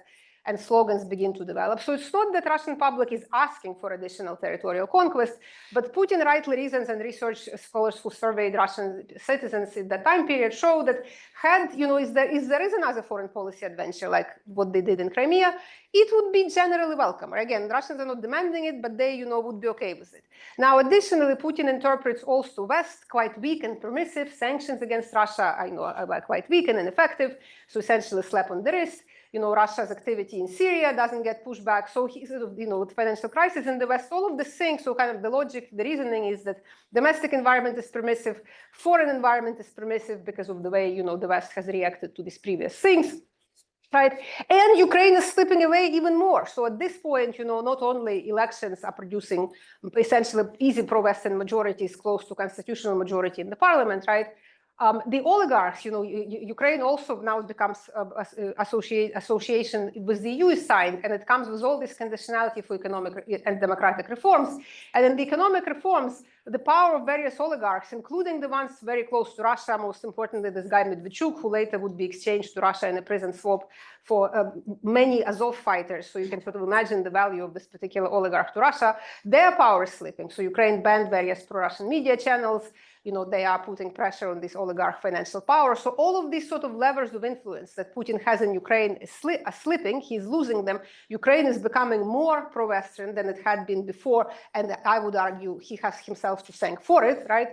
and slogans begin to develop. So it's not that Russian public is asking for additional territorial conquest, but Putin rightly reasons, and research scholars who surveyed Russian citizens in that time period show that had, if there is another foreign policy adventure like what they did in Crimea, it would be generally welcome. Again, Russians are not demanding it, but they, would be okay with it. Now, additionally, Putin interprets also West quite weak and permissive. Sanctions against Russia, are quite weak and ineffective. So essentially slap on the wrist. Russia's activity in Syria doesn't get pushed back. So he sort of, with financial crisis in the West, all of these things. So kind of the logic, the reasoning is that domestic environment is permissive, foreign environment is permissive because of the way, the West has reacted to these previous things. Right? And Ukraine is slipping away even more. So at this point, not only elections are producing essentially easy pro-Western majorities close to constitutional majority in the parliament, right? The oligarchs, Ukraine also now becomes association with the EU is signed, and it comes with all this conditionality for economic and democratic reforms. And in the economic reforms, the power of various oligarchs, including the ones very close to Russia, most importantly, this guy Medvedchuk, who later would be exchanged to Russia in a prison swap for many Azov fighters. So you can sort of imagine the value of this particular oligarch to Russia. Their power is slipping. So Ukraine banned various pro-Russian media channels. They are putting pressure on this oligarch financial power. So all of these sort of levers of influence that Putin has in Ukraine are slipping. He's losing them. Ukraine is becoming more pro-Western than it had been before. And I would argue he has himself to thank for it, right?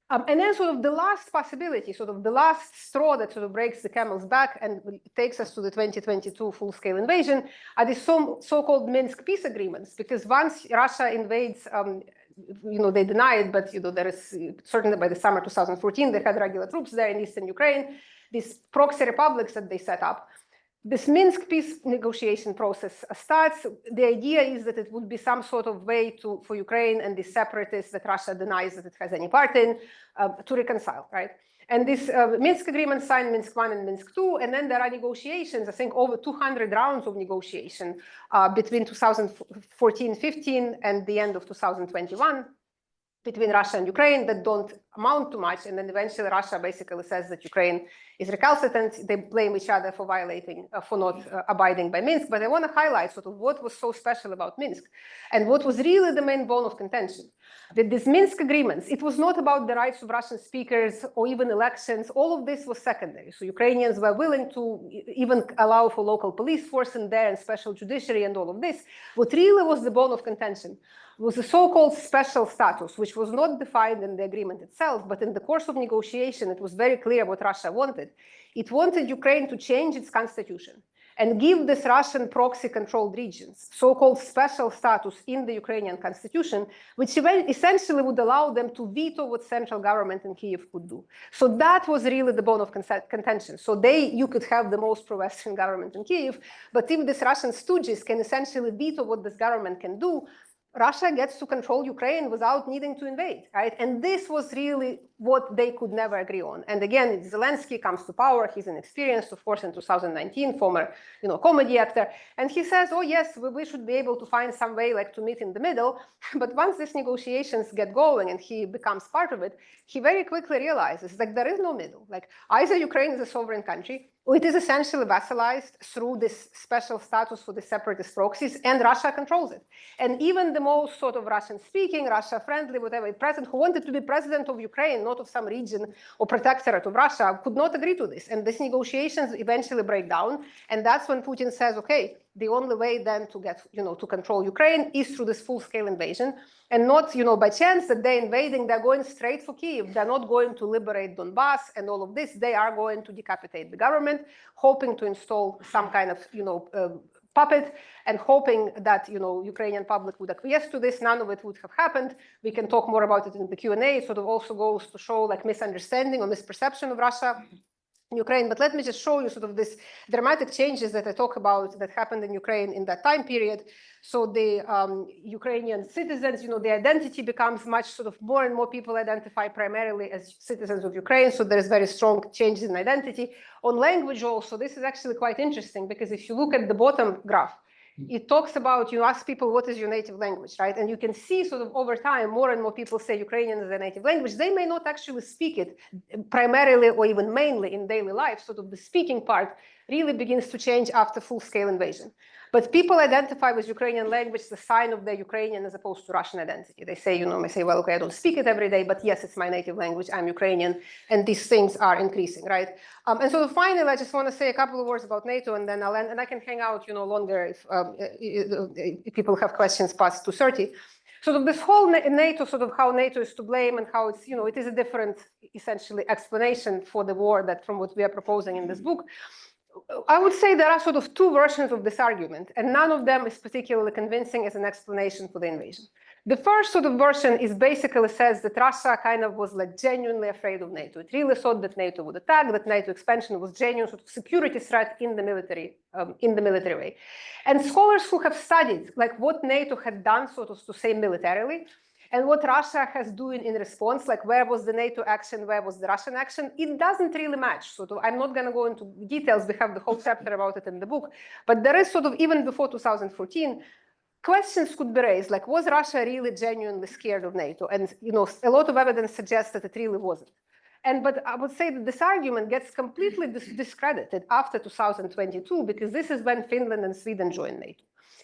And then sort of the last possibility, sort of the last straw that sort of breaks the camel's back and takes us to the 2022 full-scale invasion are the so-called Minsk peace agreements. Because once Russia invades, they deny it, but there is certainly by the summer 2014 they had regular troops there in eastern Ukraine. These proxy republics that they set up, this Minsk peace negotiation process starts. The idea is that it would be some sort of way for Ukraine and the separatists that Russia denies that it has any part in to reconcile, right? And this Minsk agreement signed Minsk 1 and Minsk 2, and then there are negotiations, I think over 200 rounds of negotiation between 2014-15 and the end of 2021 between Russia and Ukraine that don't amount to much. And then eventually Russia basically says that Ukraine is recalcitrant. They blame each other for violating, for not abiding by Minsk. But I want to highlight sort of what was so special about Minsk and what was really the main bone of contention. That these Minsk agreements, it was not about the rights of Russian speakers or even elections. All of this was secondary. So Ukrainians were willing to even allow for local police force in there and special judiciary and all of this. What really was the bone of contention was the so-called special status, which was not defined in the agreement itself, but in the course of negotiation, it was very clear what Russia wanted. It wanted Ukraine to change its constitution and give this Russian proxy-controlled regions so-called special status in the Ukrainian constitution, which essentially would allow them to veto what central government in Kyiv could do. So that was really the bone of contention. So you could have the most pro-Western government in Kyiv, but if these Russian stooges can essentially veto what this government can do, Russia gets to control Ukraine without needing to invade, right? And this was really what they could never agree on. And again, Zelensky comes to power. He's inexperienced, of course, in 2019, former, comedy actor. And he says, oh, yes, we should be able to find some way like to meet in the middle. But once these negotiations get going and he becomes part of it, he very quickly realizes that there is no middle. Like either Ukraine is a sovereign country, or it is essentially vassalized through this special status for the separatist proxies, and Russia controls it. And even the most sort of Russian-speaking, Russia-friendly, whatever, president who wanted to be president of Ukraine, not of some region or protectorate of Russia, could not agree to this. And these negotiations eventually break down. And that's when Putin says, okay, the only way then to get, to control Ukraine is through this full-scale invasion. And not, by chance that they're invading, they're going straight for Kyiv. They're not going to liberate Donbass and all of this. They are going to decapitate the government, hoping to install some kind of, puppet, and hoping that, Ukrainian public would acquiesce to this. None of it would have happened. We can talk more about it in the Q&A. It sort of also goes to show like misunderstanding or misperception of Russia in Ukraine. But let me just show you sort of this dramatic changes that I talk about that happened in Ukraine in that time period. So the Ukrainian citizens, the identity becomes much sort of more and more people identify primarily as citizens of Ukraine. So there's very strong changes in identity. On language also, this is actually quite interesting because if you look at the bottom graph, it talks about, you ask people, what is your native language, right? And you can see sort of over time, more and more people say Ukrainian is their native language. They may not actually speak it primarily or even mainly in daily life. Sort of the speaking part really begins to change after full-scale invasion. But people identify with Ukrainian language the sign of their Ukrainian as opposed to Russian identity. They say, may say, well, okay, I don't speak it every day, but yes, it's my native language. I'm Ukrainian, and these things are increasing, right? And so finally, I just want to say a couple of words about NATO, and then I'll end, and I can hang out, longer if people have questions past 2:30. Sort of this whole NATO, sort of how NATO is to blame and how it's, it is a different, essentially, explanation for the war that from what we are proposing in this book. I would say there are sort of two versions of this argument, and none of them is particularly convincing as an explanation for the invasion. The first sort of version is basically says that Russia kind of was like genuinely afraid of NATO. It really thought that NATO would attack, that NATO expansion was genuine sort of security threat in the military way. And scholars who have studied like what NATO had done, sort of to say militarily, and what Russia has doing in response, like where was the NATO action, where was the Russian action, it doesn't really match. So I'm not going to go into details. We have the whole chapter about it in the book. But there is sort of, even before 2014, questions could be raised, like was Russia really genuinely scared of NATO? And a lot of evidence suggests that it really wasn't. But I would say that this argument gets completely discredited after 2022, because this is when Finland and Sweden joined NATO.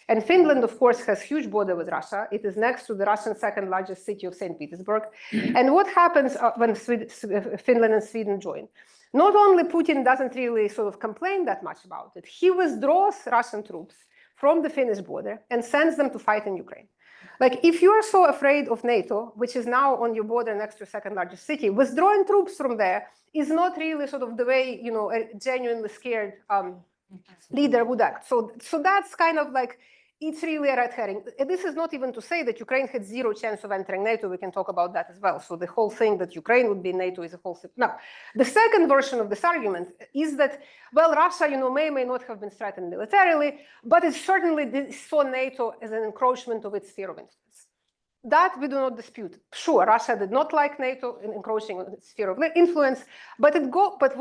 And Finland, of course, has huge border with Russia. It is next to the Russian second largest city of St. Petersburg. And what happens when Finland and Sweden join? Not only Putin doesn't really sort of complain that much about it, he withdraws Russian troops from the Finnish border and sends them to fight in Ukraine. Like, if you are so afraid of NATO, which is now on your border next to your second largest city, withdrawing troops from there is not really sort of the way, a genuinely scared leader would act. So that's kind of like, it's really a red herring. This is not even to say that Ukraine had zero chance of entering NATO. We can talk about that as well. So the whole thing that Ukraine would be in NATO is a whole thing. Now, the second version of this argument is that, well, Russia, may not have been threatened militarily, but it certainly saw NATO as an encroachment of its sphere of influence. That we do not dispute. Sure, Russia did not like NATO in encroaching on its sphere of influence, but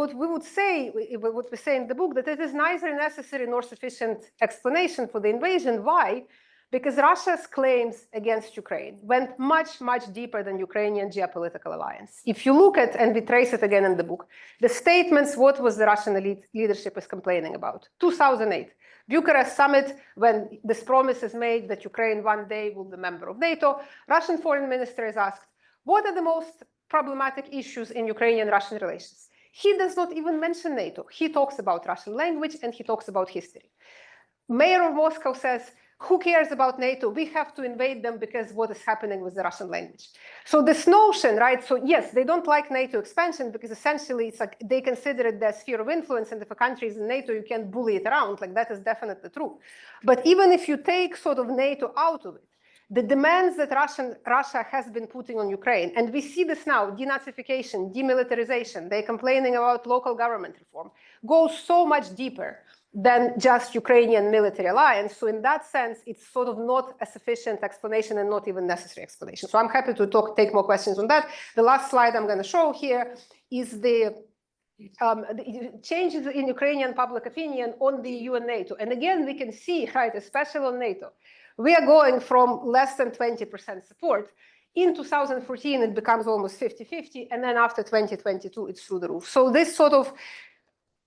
what we would say, what we say in the book, that it is neither necessary nor sufficient explanation for the invasion. Why? Because Russia's claims against Ukraine went much, much deeper than Ukrainian geopolitical alliance. If you look at, and we trace it again in the book, the statements, what was the Russian elite leadership is complaining about? 2008. Bucharest summit, when this promise is made that Ukraine one day will be a member of NATO, Russian foreign minister is asked, what are the most problematic issues in Ukrainian-Russian relations? He does not even mention NATO. He talks about Russian language and he talks about history. Mayor of Moscow says, who cares about NATO? We have to invade them because what is happening with the Russian language. So this notion, right? So yes, they don't like NATO expansion because essentially it's like they consider it their sphere of influence, and if a country is in NATO, you can't bully it around. Like that is definitely true. But even if you take sort of NATO out of it, the demands that Russia has been putting on Ukraine, and we see this now, denazification, demilitarization, they're complaining about local government reform, goes so much deeper than just Ukrainian military alliance. So in that sense, it's sort of not a sufficient explanation and not even necessary explanation. So I'm happy to take more questions on that. The last slide I'm going to show here is the changes in Ukrainian public opinion on the EU and NATO. And again, we can see, right, especially on NATO, we are going from less than 20% support. In 2014, it becomes almost 50-50. And then after 2022, it's through the roof. So this sort of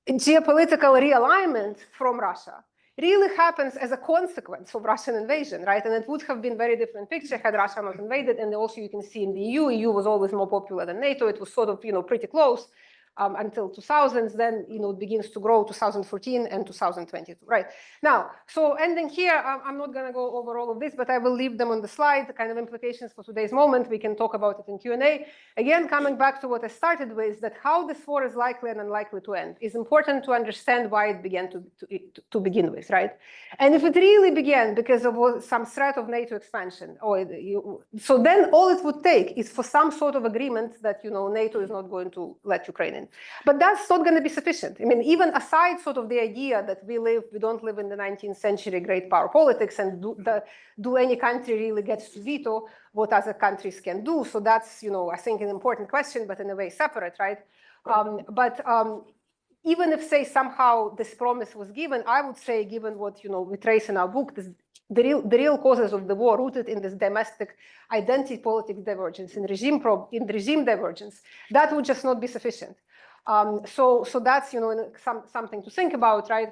geopolitical realignment from Russia really happens as a consequence of Russian invasion, right? And it would have been a very different picture had Russia not invaded. And also you can see in the EU was always more popular than NATO. It was sort of, pretty close until 2000s. Then, it begins to grow 2014 and 2022, right? Now, so ending here, I'm not going to go over all of this, but I will leave them on the slide, the kind of implications for today's moment. We can talk about it in Q&A. Again, coming back to what I started with, that how this war is likely and unlikely to end is important to understand why it began to begin with, right? And if it really began because of some threat of NATO expansion, so then all it would take is for some sort of agreement that, NATO is not going to let Ukraine in. But that's not going to be sufficient. I mean, even aside sort of the idea that we don't live in the 19th century great power politics, and do any country really gets to veto what other countries can do? So that's, I think an important question, but in a way separate, right? Even if, say, somehow this promise was given, I would say, given what, we trace in our book, the real causes of the war rooted in this domestic identity politics divergence, in regime divergence, that would just not be sufficient. So that's, something to think about, right?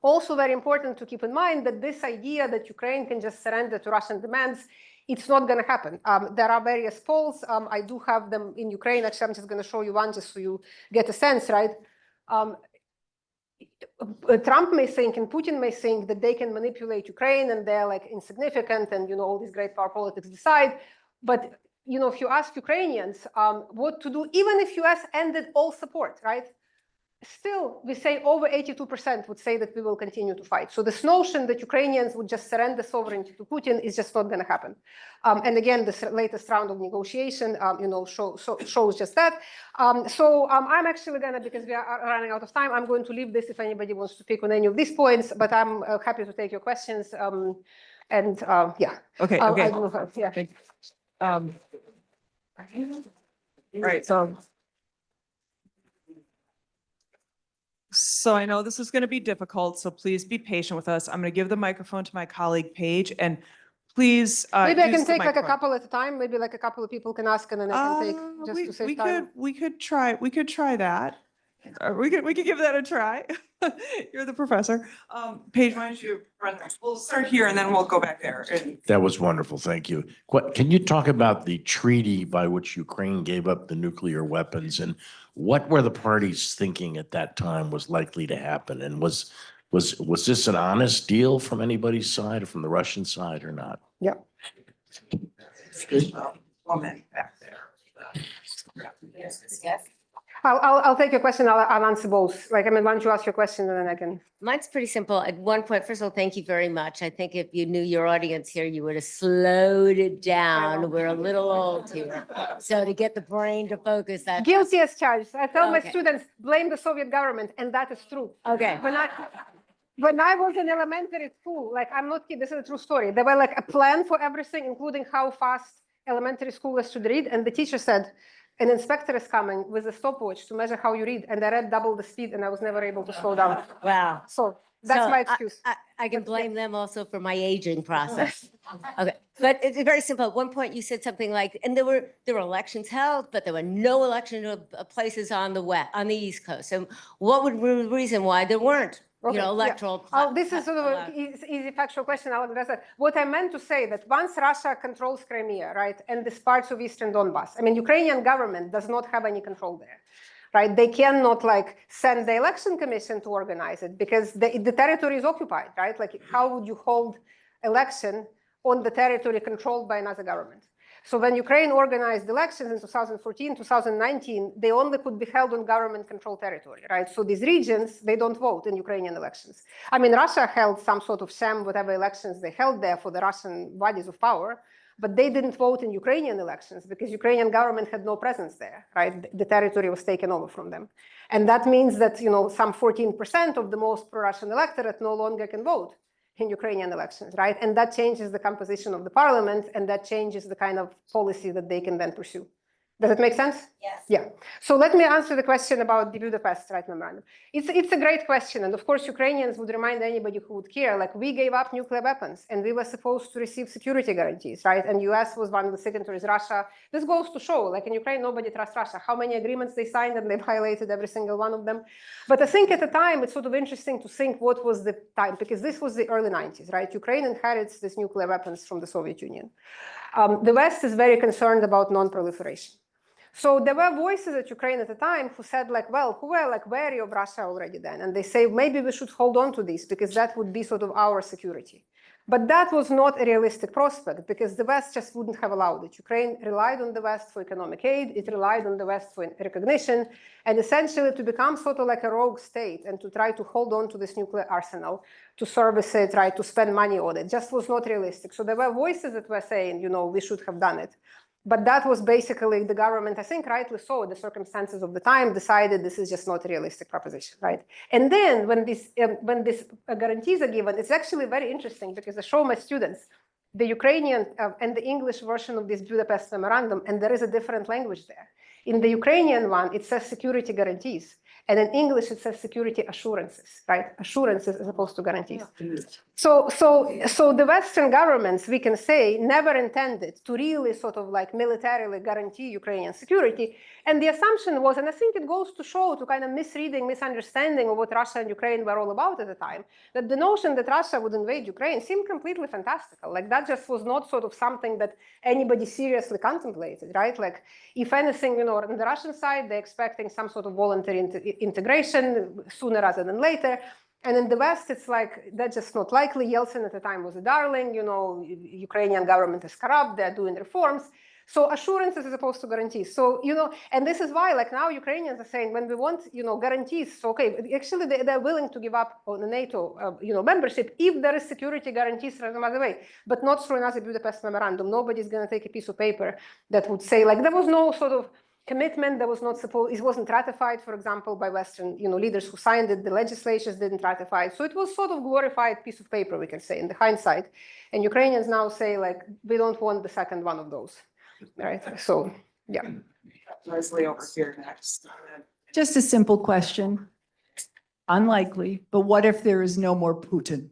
Also very important to keep in mind that this idea that Ukraine can just surrender to Russian demands, it's not going to happen. There are various polls. I do have them in Ukraine. Actually, I'm just going to show you one just so you get a sense, right? Trump may think and Putin may think that they can manipulate Ukraine and they're like insignificant and, all these great power politics decide. But, if you ask Ukrainians what to do, even if US ended all support, right? Still, we say over 82% would say that we will continue to fight. So this notion that Ukrainians would just surrender sovereignty to Putin is just not going to happen. And again, this latest round of negotiation, shows just that. I'm actually going to, because we are running out of time, I'm going to leave this if anybody wants to pick on any of these points, but I'm happy to take your questions. Yeah. Okay. Yeah. Right. So I know this is going to be difficult, so please be patient with us. I'm going to give the microphone to my colleague Paige, and please Maybe I use can the take like a microphone. couple at a time. Maybe like a couple of people can ask, and then I can take just to save time. We could try that. We could give that a try. You're the professor. Paige, why don't you run this? We'll start here and then we'll go back there. That was wonderful. Thank you. Can you talk about the treaty by which Ukraine gave up the nuclear weapons, and what were the parties thinking at that time was likely to happen? And was this an honest deal from anybody's side, or from the Russian side, or not? Yeah. Woman back there. Yes. I'll take your question. I'll answer both. Like, I mean, why don't you ask your question and then I can. Mine's pretty simple. At one point, first of all, thank you very much. I think if you knew your audience here, you would have slowed it down. We're a little old here. So to get the brain to focus, that. Guilty as charged. I tell my Okay. students, blame the Soviet government, and that is true. Okay. When I was in elementary school, like, I'm not kidding, this is a true story. There were like a plan for everything, including how fast elementary schoolers should read. And the teacher said, an inspector is coming with a stopwatch to measure how you read. And I read double the speed and I was never able to slow down. Wow. So that's So my excuse. I can blame them also for my aging process. Okay, but it's very simple. At one point you said something like, and there were elections held, but there were no election places on the East Coast. So what would be the reason why there weren't, Okay, yeah. electoral? This is sort of an easy factual question. I'll address it. What I meant to say that once Russia controls Crimea, right, and these parts of Eastern Donbass, I mean, Ukrainian government does not have any control there. Right, they cannot like send the election commission to organize it because the territory is occupied, right? Like, how would you hold election on the territory controlled by another government? So when Ukraine organized elections in 2014, 2019, they only could be held on government-controlled territory, right? So these regions, they don't vote in Ukrainian elections. I mean, Russia held some sort of sham, whatever elections they held there for the Russian bodies of power, but they didn't vote in Ukrainian elections because Ukrainian government had no presence there, right? The territory was taken over from them. And that means that, some 14% of the most pro-Russian electorate no longer can vote in Ukrainian elections, right? And that changes the composition of the parliament, and that changes the kind of policy that they can then pursue. Does it make sense? Yes. Yeah. So let me answer the question about the Budapest Right memorandum. It's a great question. And of course, Ukrainians would remind anybody who would care, like, we gave up nuclear weapons and we were supposed to receive security guarantees, right? And US was one of the signatories, Russia. This goes to show, like, in Ukraine, nobody trusts Russia. How many agreements they signed and they violated every single one of them. But I think at the time, it's sort of interesting to think what was the time, because this was the early 90s, right? Ukraine inherits these nuclear weapons from the Soviet Union. The West is very concerned about non-proliferation. So there were voices at Ukraine at the time who said, like, well, who were like wary of Russia already then. And they say, maybe we should hold on to this because that would be sort of our security. But that was not a realistic prospect because the West just wouldn't have allowed it. Ukraine relied on the West for economic aid. It relied on the West for recognition. And essentially to become sort of like a rogue state and to try to hold on to this nuclear arsenal, to service it, right, to spend money on it, just was not realistic. So there were voices that were saying, we should have done it. But that was basically the government, I think rightly so, the circumstances of the time decided this is just not a realistic proposition, right? And then when these guarantees are given, it's actually very interesting because I show my students the Ukrainian and the English version of this Budapest memorandum, and there is a different language there. In the Ukrainian one, it says security guarantees. And in English, it says security assurances, right? Assurances as opposed to guarantees. So the Western governments, we can say, never intended to really sort of like militarily guarantee Ukrainian security. And the assumption was, and I think it goes to show to kind of misunderstanding of what Russia and Ukraine were all about at the time, that the notion that Russia would invade Ukraine seemed completely fantastical. Like, that just was not sort of something that anybody seriously contemplated, right? Like, if anything, on the Russian side, they're expecting some sort of voluntary integration sooner rather than later. And in the West, it's like, that's just not likely. Yeltsin at the time was a darling, Ukrainian government is corrupt, they're doing reforms. So assurances as opposed to guarantees. So, and this is why, like, now Ukrainians are saying, when we want, guarantees, so, okay, actually they're willing to give up on the NATO, membership if there is security guarantees from another way, but not through another Budapest memorandum. Nobody's going to take a piece of paper that would say, like, there was no sort of commitment that was not supposed, it wasn't ratified, for example, by Western, leaders who signed it, the legislatures didn't ratify it. So it was sort of glorified piece of paper, we can say, in the hindsight. And Ukrainians now say, like, we don't want the second one of those. Right. So, yeah. Leslie over here next. Just a simple question. Unlikely, but what if there is no more Putin?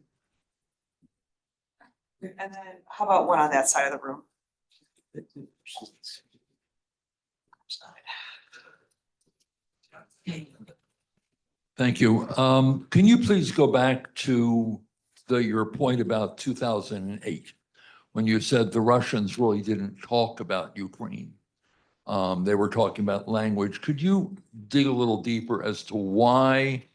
And then how about one on that side of the room? Thank you. Can you please go back to your point about 2008? When you said the Russians really didn't talk about Ukraine. They were talking about language. Could you dig a little deeper as to why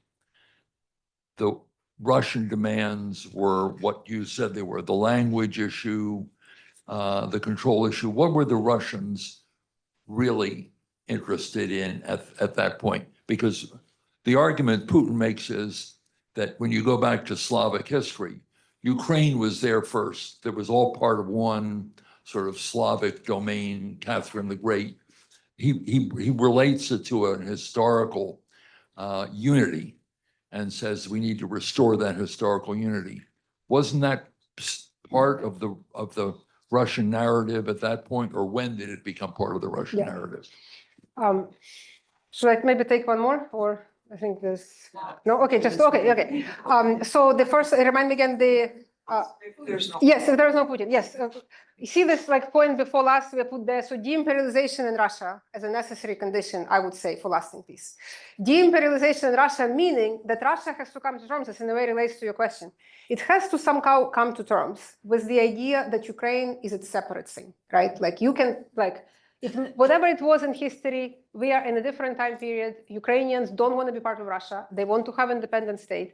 the Russian demands were what you said they were, the language issue, the control issue? What were the Russians really interested in at that point? Because the argument Putin makes is that when you go back to Slavic history, Ukraine was there first. It was all part of one sort of Slavic domain, Catherine the Great. He relates it to an historical unity and says we need to restore that historical unity. Wasn't that part of the Russian narrative at that point, or when did it become part of the Russian Yeah. narrative? Should I maybe take one more, or I think there's, no, okay, just, okay. So the first, remind me again, There's no. yes, if there is no Putin, yes. You see this like point before last, we put there, so de-imperialization in Russia as a necessary condition, I would say, for lasting peace. De-imperialization in Russia meaning that Russia has to come to terms, this in a way relates to your question. It has to somehow come to terms with the idea that Ukraine is a separate thing, right? Like you can, like, if whatever it was in history, we are in a different time period. Ukrainians don't want to be part of Russia. They want to have an independent state.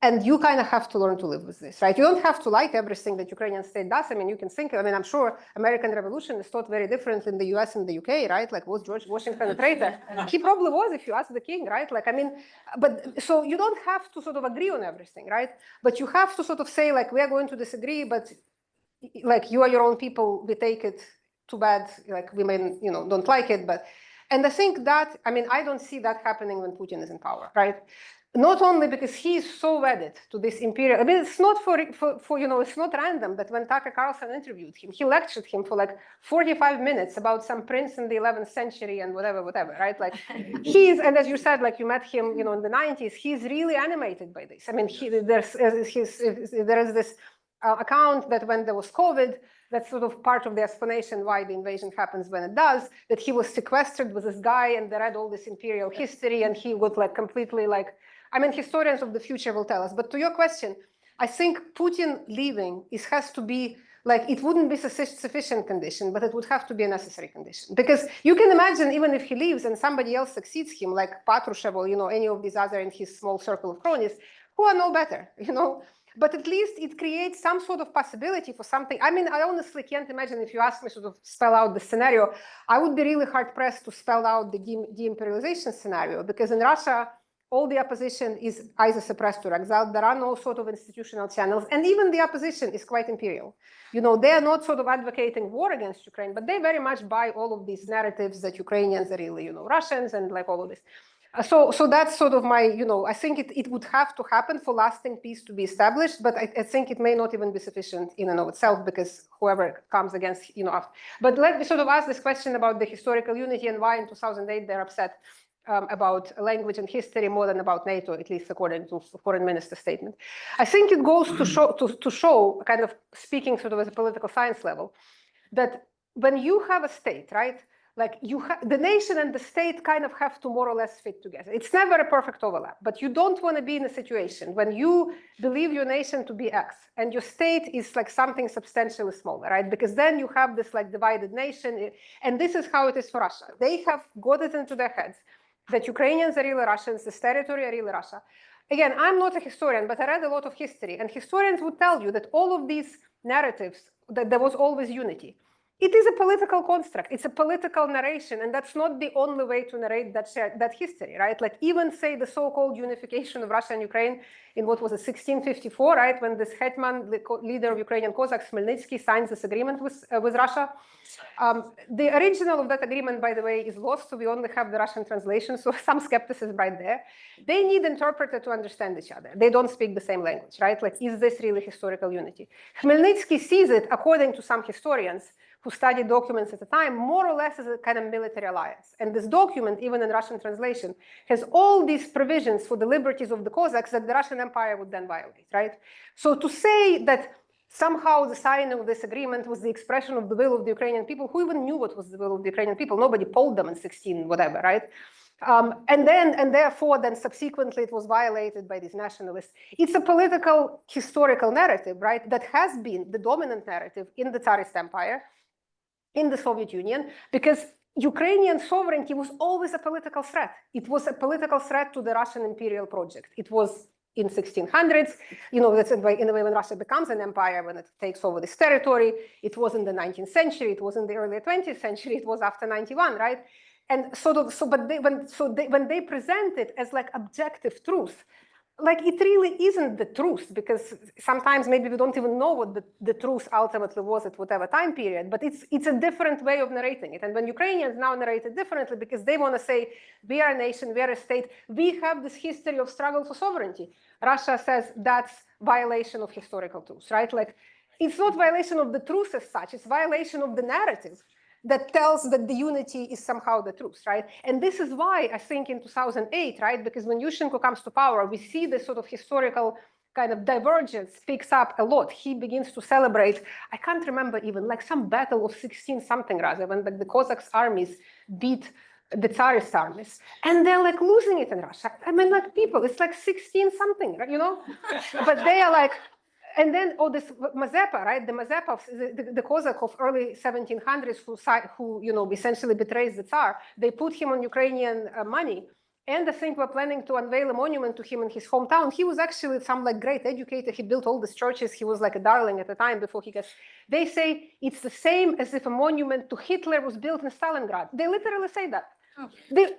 And you kind of have to learn to live with this, right? You don't have to like everything that Ukrainian state does. I mean, you can think, I mean, I'm sure American Revolution is taught very different in the US and the UK, right? Like, was George Washington a traitor? He probably was, if you ask the king, right? Like, I mean, but so you don't have to sort of agree on everything, right? But you have to sort of say, like, we are going to disagree, but like, you are your own people, we take it, too bad, like, we may, you know, don't like it, but, and I think that, I mean, I don't see that happening when Putin is in power, right? Not only because he is so wedded to this imperial, I mean, it's not for you know, it's not random that when Tucker Carlson interviewed him, he lectured him for like 45 minutes about some prince in the 11th century and whatever, right? Like he's, and as you said, like you met him, you know, in the 90s, he's really animated by this. I mean, there is this account that when there was COVID, that's sort of part of the explanation why the invasion happens when it does, that he was sequestered with this guy and they read all this imperial history and he would like completely like, I mean, historians of the future will tell us. But to your question, I think Putin leaving has to be like, it wouldn't be sufficient condition, but it would have to be a necessary condition. Because you can imagine even if he leaves and somebody else succeeds him, like Patrushev or, you know, any of these other in his small circle of cronies, who are no better, you know? But at least it creates some sort of possibility for something. I mean, I honestly can't imagine if you ask me to sort of spell out the scenario, I would be really hard pressed to spell out the de-imperialization scenario, because in Russia, all the opposition is either suppressed or exiled. There are no sort of institutional channels. And even the opposition is quite imperial. You know, they are not sort of advocating war against Ukraine, but they very much buy all of these narratives that Ukrainians are really, you know, Russians and like all of this. So that's sort of my, you know, I think it would have to happen for lasting peace to be established, but I think it may not even be sufficient in and of itself because whoever comes against, you know, after. But let me sort of ask this question about the historical unity and why in 2008 they're upset about language and history more than about NATO, at least according to the foreign minister statement. I think it goes to show, kind of speaking sort of as a political science level, that when you have a state, right, like the nation and the state kind of have to more or less fit together. It's never a perfect overlap, but you don't want to be in a situation when you believe your nation to be X and your state is like something substantially smaller, right? Because then you have this like divided nation, and this is how it is for Russia. They have got it into their heads that Ukrainians are really Russians, this territory are really Russia. Again, I'm not a historian, but I read a lot of history, and historians would tell you that all of these narratives, that there was always unity. It is a political construct. It's a political narration, and that's not the only way to narrate that history, right? Like even say the so-called unification of Russia and Ukraine in what was it, 1654, right? When this hetman, the leader of Ukrainian Cossacks, Khmelnytsky, signs this agreement with Russia. The original of that agreement, by the way, is lost, so we only have the Russian translation, so some skepticism right there. They need interpreter to understand each other. They don't speak the same language, right? Like, is this really historical unity? Khmelnytsky sees it, according to some historians who studied documents at the time, more or less as a kind of military alliance. And this document, even in Russian translation, has all these provisions for the liberties of the Cossacks that the Russian Empire would then violate, right? So to say that somehow the signing of this agreement was the expression of the will of the Ukrainian people, who even knew what was the will of the Ukrainian people? Nobody polled them in 16 whatever, right? And therefore then subsequently it was violated by these nationalists. It's a political historical narrative, right? That has been the dominant narrative in the Tsarist Empire, in the Soviet Union, because Ukrainian sovereignty was always a political threat. It was a political threat to the Russian imperial project. It was in 1600s, you know, that's in a way when Russia becomes an empire, when it takes over this territory. It was in the 19th century, it was in the early 20th century, it was after 91, right? And when they present it as like objective truth, like it really isn't the truth, because sometimes maybe we don't even know what the truth ultimately was at whatever time period, but it's a different way of narrating it. And when Ukrainians now narrate it differently, because they want to say, we are a nation, we are a state, we have this history of struggle for sovereignty. Russia says that's violation of historical truth, right? Like, it's not violation of the truth as such, it's violation of the narrative that tells that the unity is somehow the truth, right? And this is why I think in 2008, right, because when Yushchenko comes to power, we see this sort of historical kind of divergence picks up a lot. He begins to celebrate, I can't remember even, like some battle of 16 something rather, when like the Cossacks armies beat the Tsarist armies, and they're like losing it in Russia. I mean, like people, it's like 16 something, right, you know? But they are like, and then, this Mazepa, right? The Mazepa, the Cossack of early 1700s, who you know, essentially betrays the Tsar, they put him on Ukrainian money. And I think we're planning to unveil a monument to him in his hometown. He was actually some like great educator. He built all these churches. He was like a darling at the time before he gets. They say it's the same as if a monument to Hitler was built in Stalingrad. They literally say that. The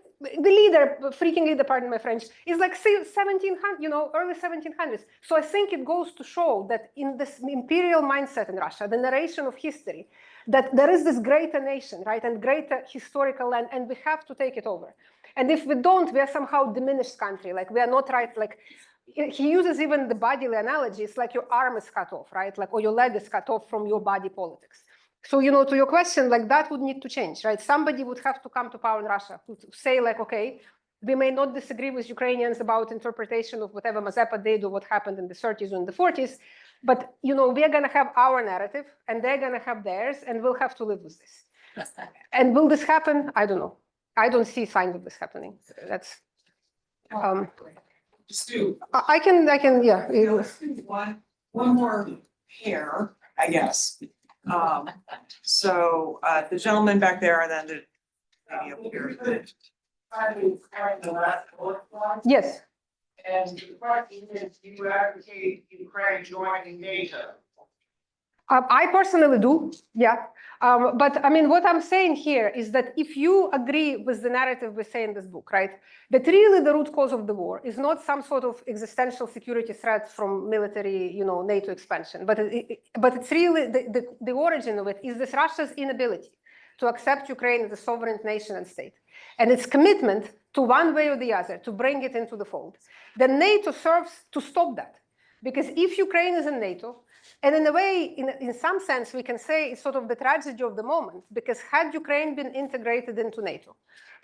leader, freaking leader, pardon my French, is like 1700, you know, early 1700s. So I think it goes to show that in this imperial mindset in Russia, the narration of history, that there is this greater nation, right, and greater historical land, and we have to take it over. And if we don't, we are somehow diminished country. Like we are not right. Like he uses even the bodily analogy. It's like your arm is cut off, right? Like, or your leg is cut off from your body politics. So, you know, to your question, like that would need to change, right? Somebody would have to come to power in Russia who say like, okay, we may not disagree with Ukrainians about interpretation of whatever Mazepa did or what happened in the 30s or in the 40s, but, you know, we are going to have our narrative and they're going to have theirs, and we'll have to live with this. And will this happen? I don't know. I don't see signs of this happening. That's, Stu, I can, yeah. one more pair, I guess. So the gentleman back there, and then the lady up here. Yes. And the question is, do you advocate Ukraine joining NATO? I personally do, yeah. But I mean, what I'm saying here is that if you agree with the narrative we say in this book, right, that really the root cause of the war is not some sort of existential security threat from military, you know, NATO expansion, but it's really the origin of it is this Russia's inability to accept Ukraine as a sovereign nation and state, and its commitment to one way or the other to bring it into the fold. Then NATO serves to stop that, because if Ukraine is in NATO, and in a way, in some sense, we can say it's sort of the tragedy of the moment, because had Ukraine been integrated into NATO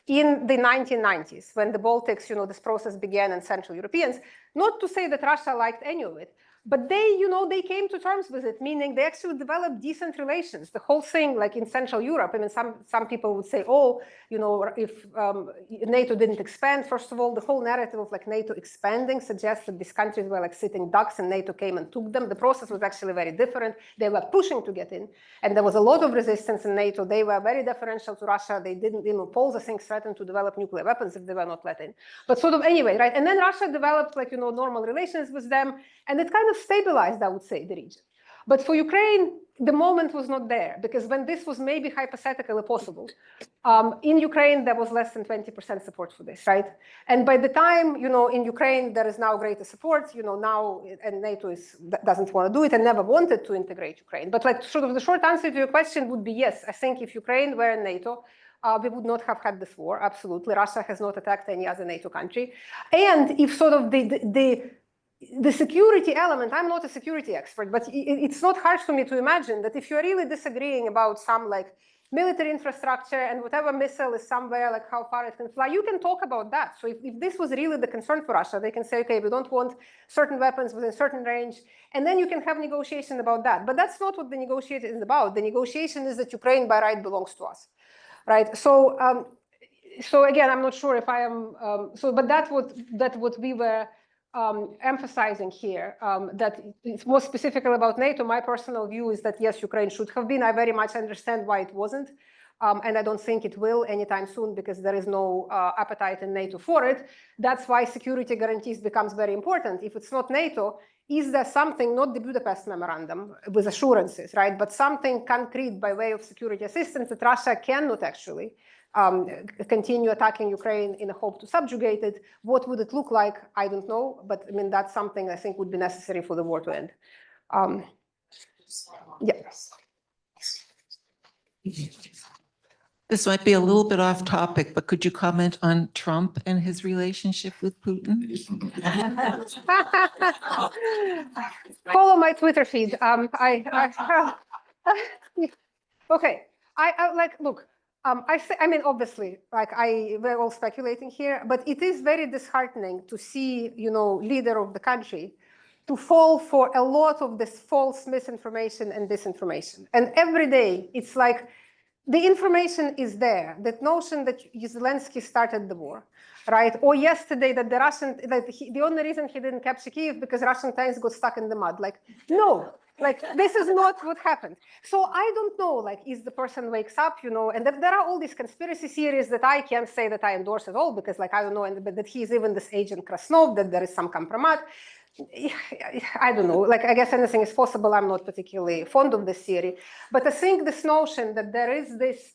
in the 1990s, when the Baltics, you know, this process began and Central Europeans, not to say that Russia liked any of it, but they, you know, they came to terms with it, meaning they actually developed decent relations. The whole thing, like in Central Europe, I mean, some people would say, oh, you know, if NATO didn't expand, first of all, the whole narrative of like NATO expanding suggests that these countries were like sitting ducks and NATO came and took them. The process was actually very different. They were pushing to get in, and there was a lot of resistance in NATO. They were very deferential to Russia. They didn't, you know, Poles, I think, threatened to develop nuclear weapons if they were not let in. But sort of anyway, right? And then Russia developed like, you know, normal relations with them, and it kind of stabilized, I would say, the region. But for Ukraine, the moment was not there, because when this was maybe hypothetically possible, in Ukraine, there was less than 20% support for this, right? And by the time, you know, in Ukraine, there is now greater support, you know, now, and NATO doesn't want to do it and never wanted to integrate Ukraine. But like sort of the short answer to your question would be yes. I think if Ukraine were in NATO, we would not have had this war, absolutely. Russia has not attacked any other NATO country. And if sort of the security element, I'm not a security expert, but it's not hard for me to imagine that if you're really disagreeing about some like military infrastructure and whatever missile is somewhere, like how far it can fly, you can talk about that. So if this was really the concern for Russia, they can say, okay, we don't want certain weapons within certain range, and then you can have negotiation about that. But that's not what the negotiation is about. The negotiation is that Ukraine by right belongs to us, right? So, so again, I'm not sure if I am, but that's what we were emphasizing here, that it's more specifically about NATO. My personal view is that yes, Ukraine should have been. I very much understand why it wasn't, and I don't think it will anytime soon, because there is no appetite in NATO for it. That's why security guarantees becomes very important. If it's not NATO, is there something, not the Budapest Memorandum with assurances, right, but something concrete by way of security assistance that Russia cannot actually continue attacking Ukraine in a hope to subjugate it. What would it look like? I don't know, but I mean, that's something I think would be necessary for the war to end. Yeah. This might be a little bit off topic, but could you comment on Trump and his relationship with Putin? Follow my Twitter feed. Okay. I like, look, I mean, obviously, like we're all speculating here, but it is very disheartening to see, you know, leader of the country to fall for a lot of this false misinformation and disinformation. And every day it's like, the information is there. That notion that Zelensky started the war, right? Or yesterday that the only reason he didn't capture Kyiv because Russian tanks got stuck in the mud. Like, no, like this is not what happened. So I don't know, like, is the person wakes up, you know, and there are all these conspiracy theories that I can't say that I endorse at all because, like, I don't know, but that he is even this agent Krasnov, that there is some compromise. I don't know, like, I guess anything is possible. I'm not particularly fond of this theory, but I think this notion that there is this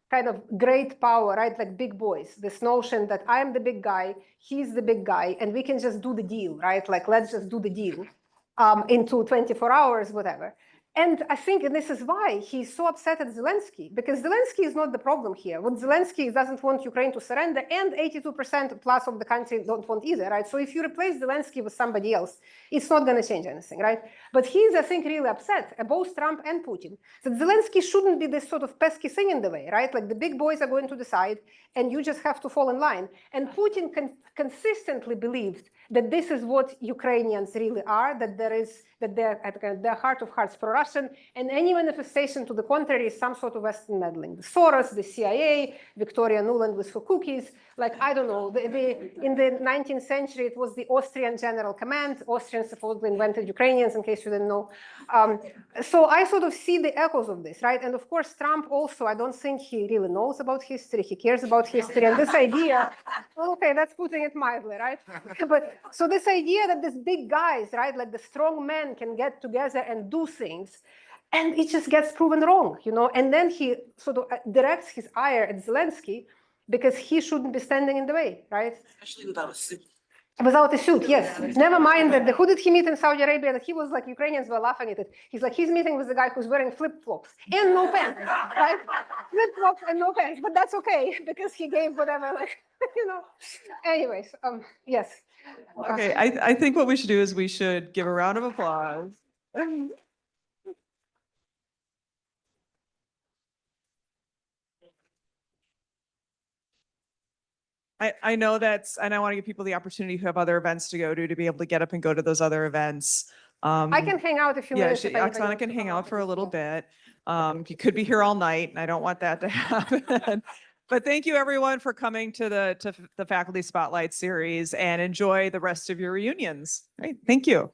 kind of great power, right? Like big boys, this notion that I am the big guy, he's the big guy, and we can just do the deal, right? Like, let's just do the deal into 24 hours, whatever. And I think, and this is why he's so upset at Zelensky, because Zelensky is not the problem here. What Zelensky doesn't want Ukraine to surrender, and 82% plus of the country don't want either, right? So if you replace Zelensky with somebody else, it's not going to change anything, right? But he's, I think, really upset, both Trump and Putin, that Zelensky shouldn't be this sort of pesky thing in the way, right? Like the big boys are going to decide, and you just have to fall in line. And Putin consistently believed that this is what Ukrainians really are, that they're at their heart of hearts pro-Russian, and any manifestation to the contrary is some sort of Western meddling. The Soros, the CIA, Victoria Nuland with her cookies, like, I don't know, in the 19th century, it was the Austrian General Command. Austrians supposedly invented Ukrainians, in case you didn't know. So I sort of see the echoes of this, right? And of course, Trump also, I don't think he really knows about history. He cares about history. And this idea, okay, that's putting it mildly, right? But so this idea that these big guys, right, like the strong men can get together and do things, and it just gets proven wrong, you know? And then he sort of directs his ire at Zelensky because he shouldn't be standing in the way, right? Especially without a suit. Without a suit, yes. Never mind that who did he meet in Saudi Arabia that he was like, Ukrainians were laughing at it. He's like, he's meeting with the guy who's wearing flip-flops and no pants, right? Flip-flops and no pants, but that's okay because he gave whatever, like, you know. Anyways, yes. Okay, I think what we should do is we should give a round of applause. I know and I want to give people the opportunity who have other events to go to be able to get up and go to those other events. I can hang out a few Yeah, minutes. if anybody Oksana wants can to hang come out for a little bit. You could be here all night, and I don't want that to happen. But thank you, everyone, for coming to the Faculty Spotlight series, and enjoy the rest of your reunions. Right, thank you.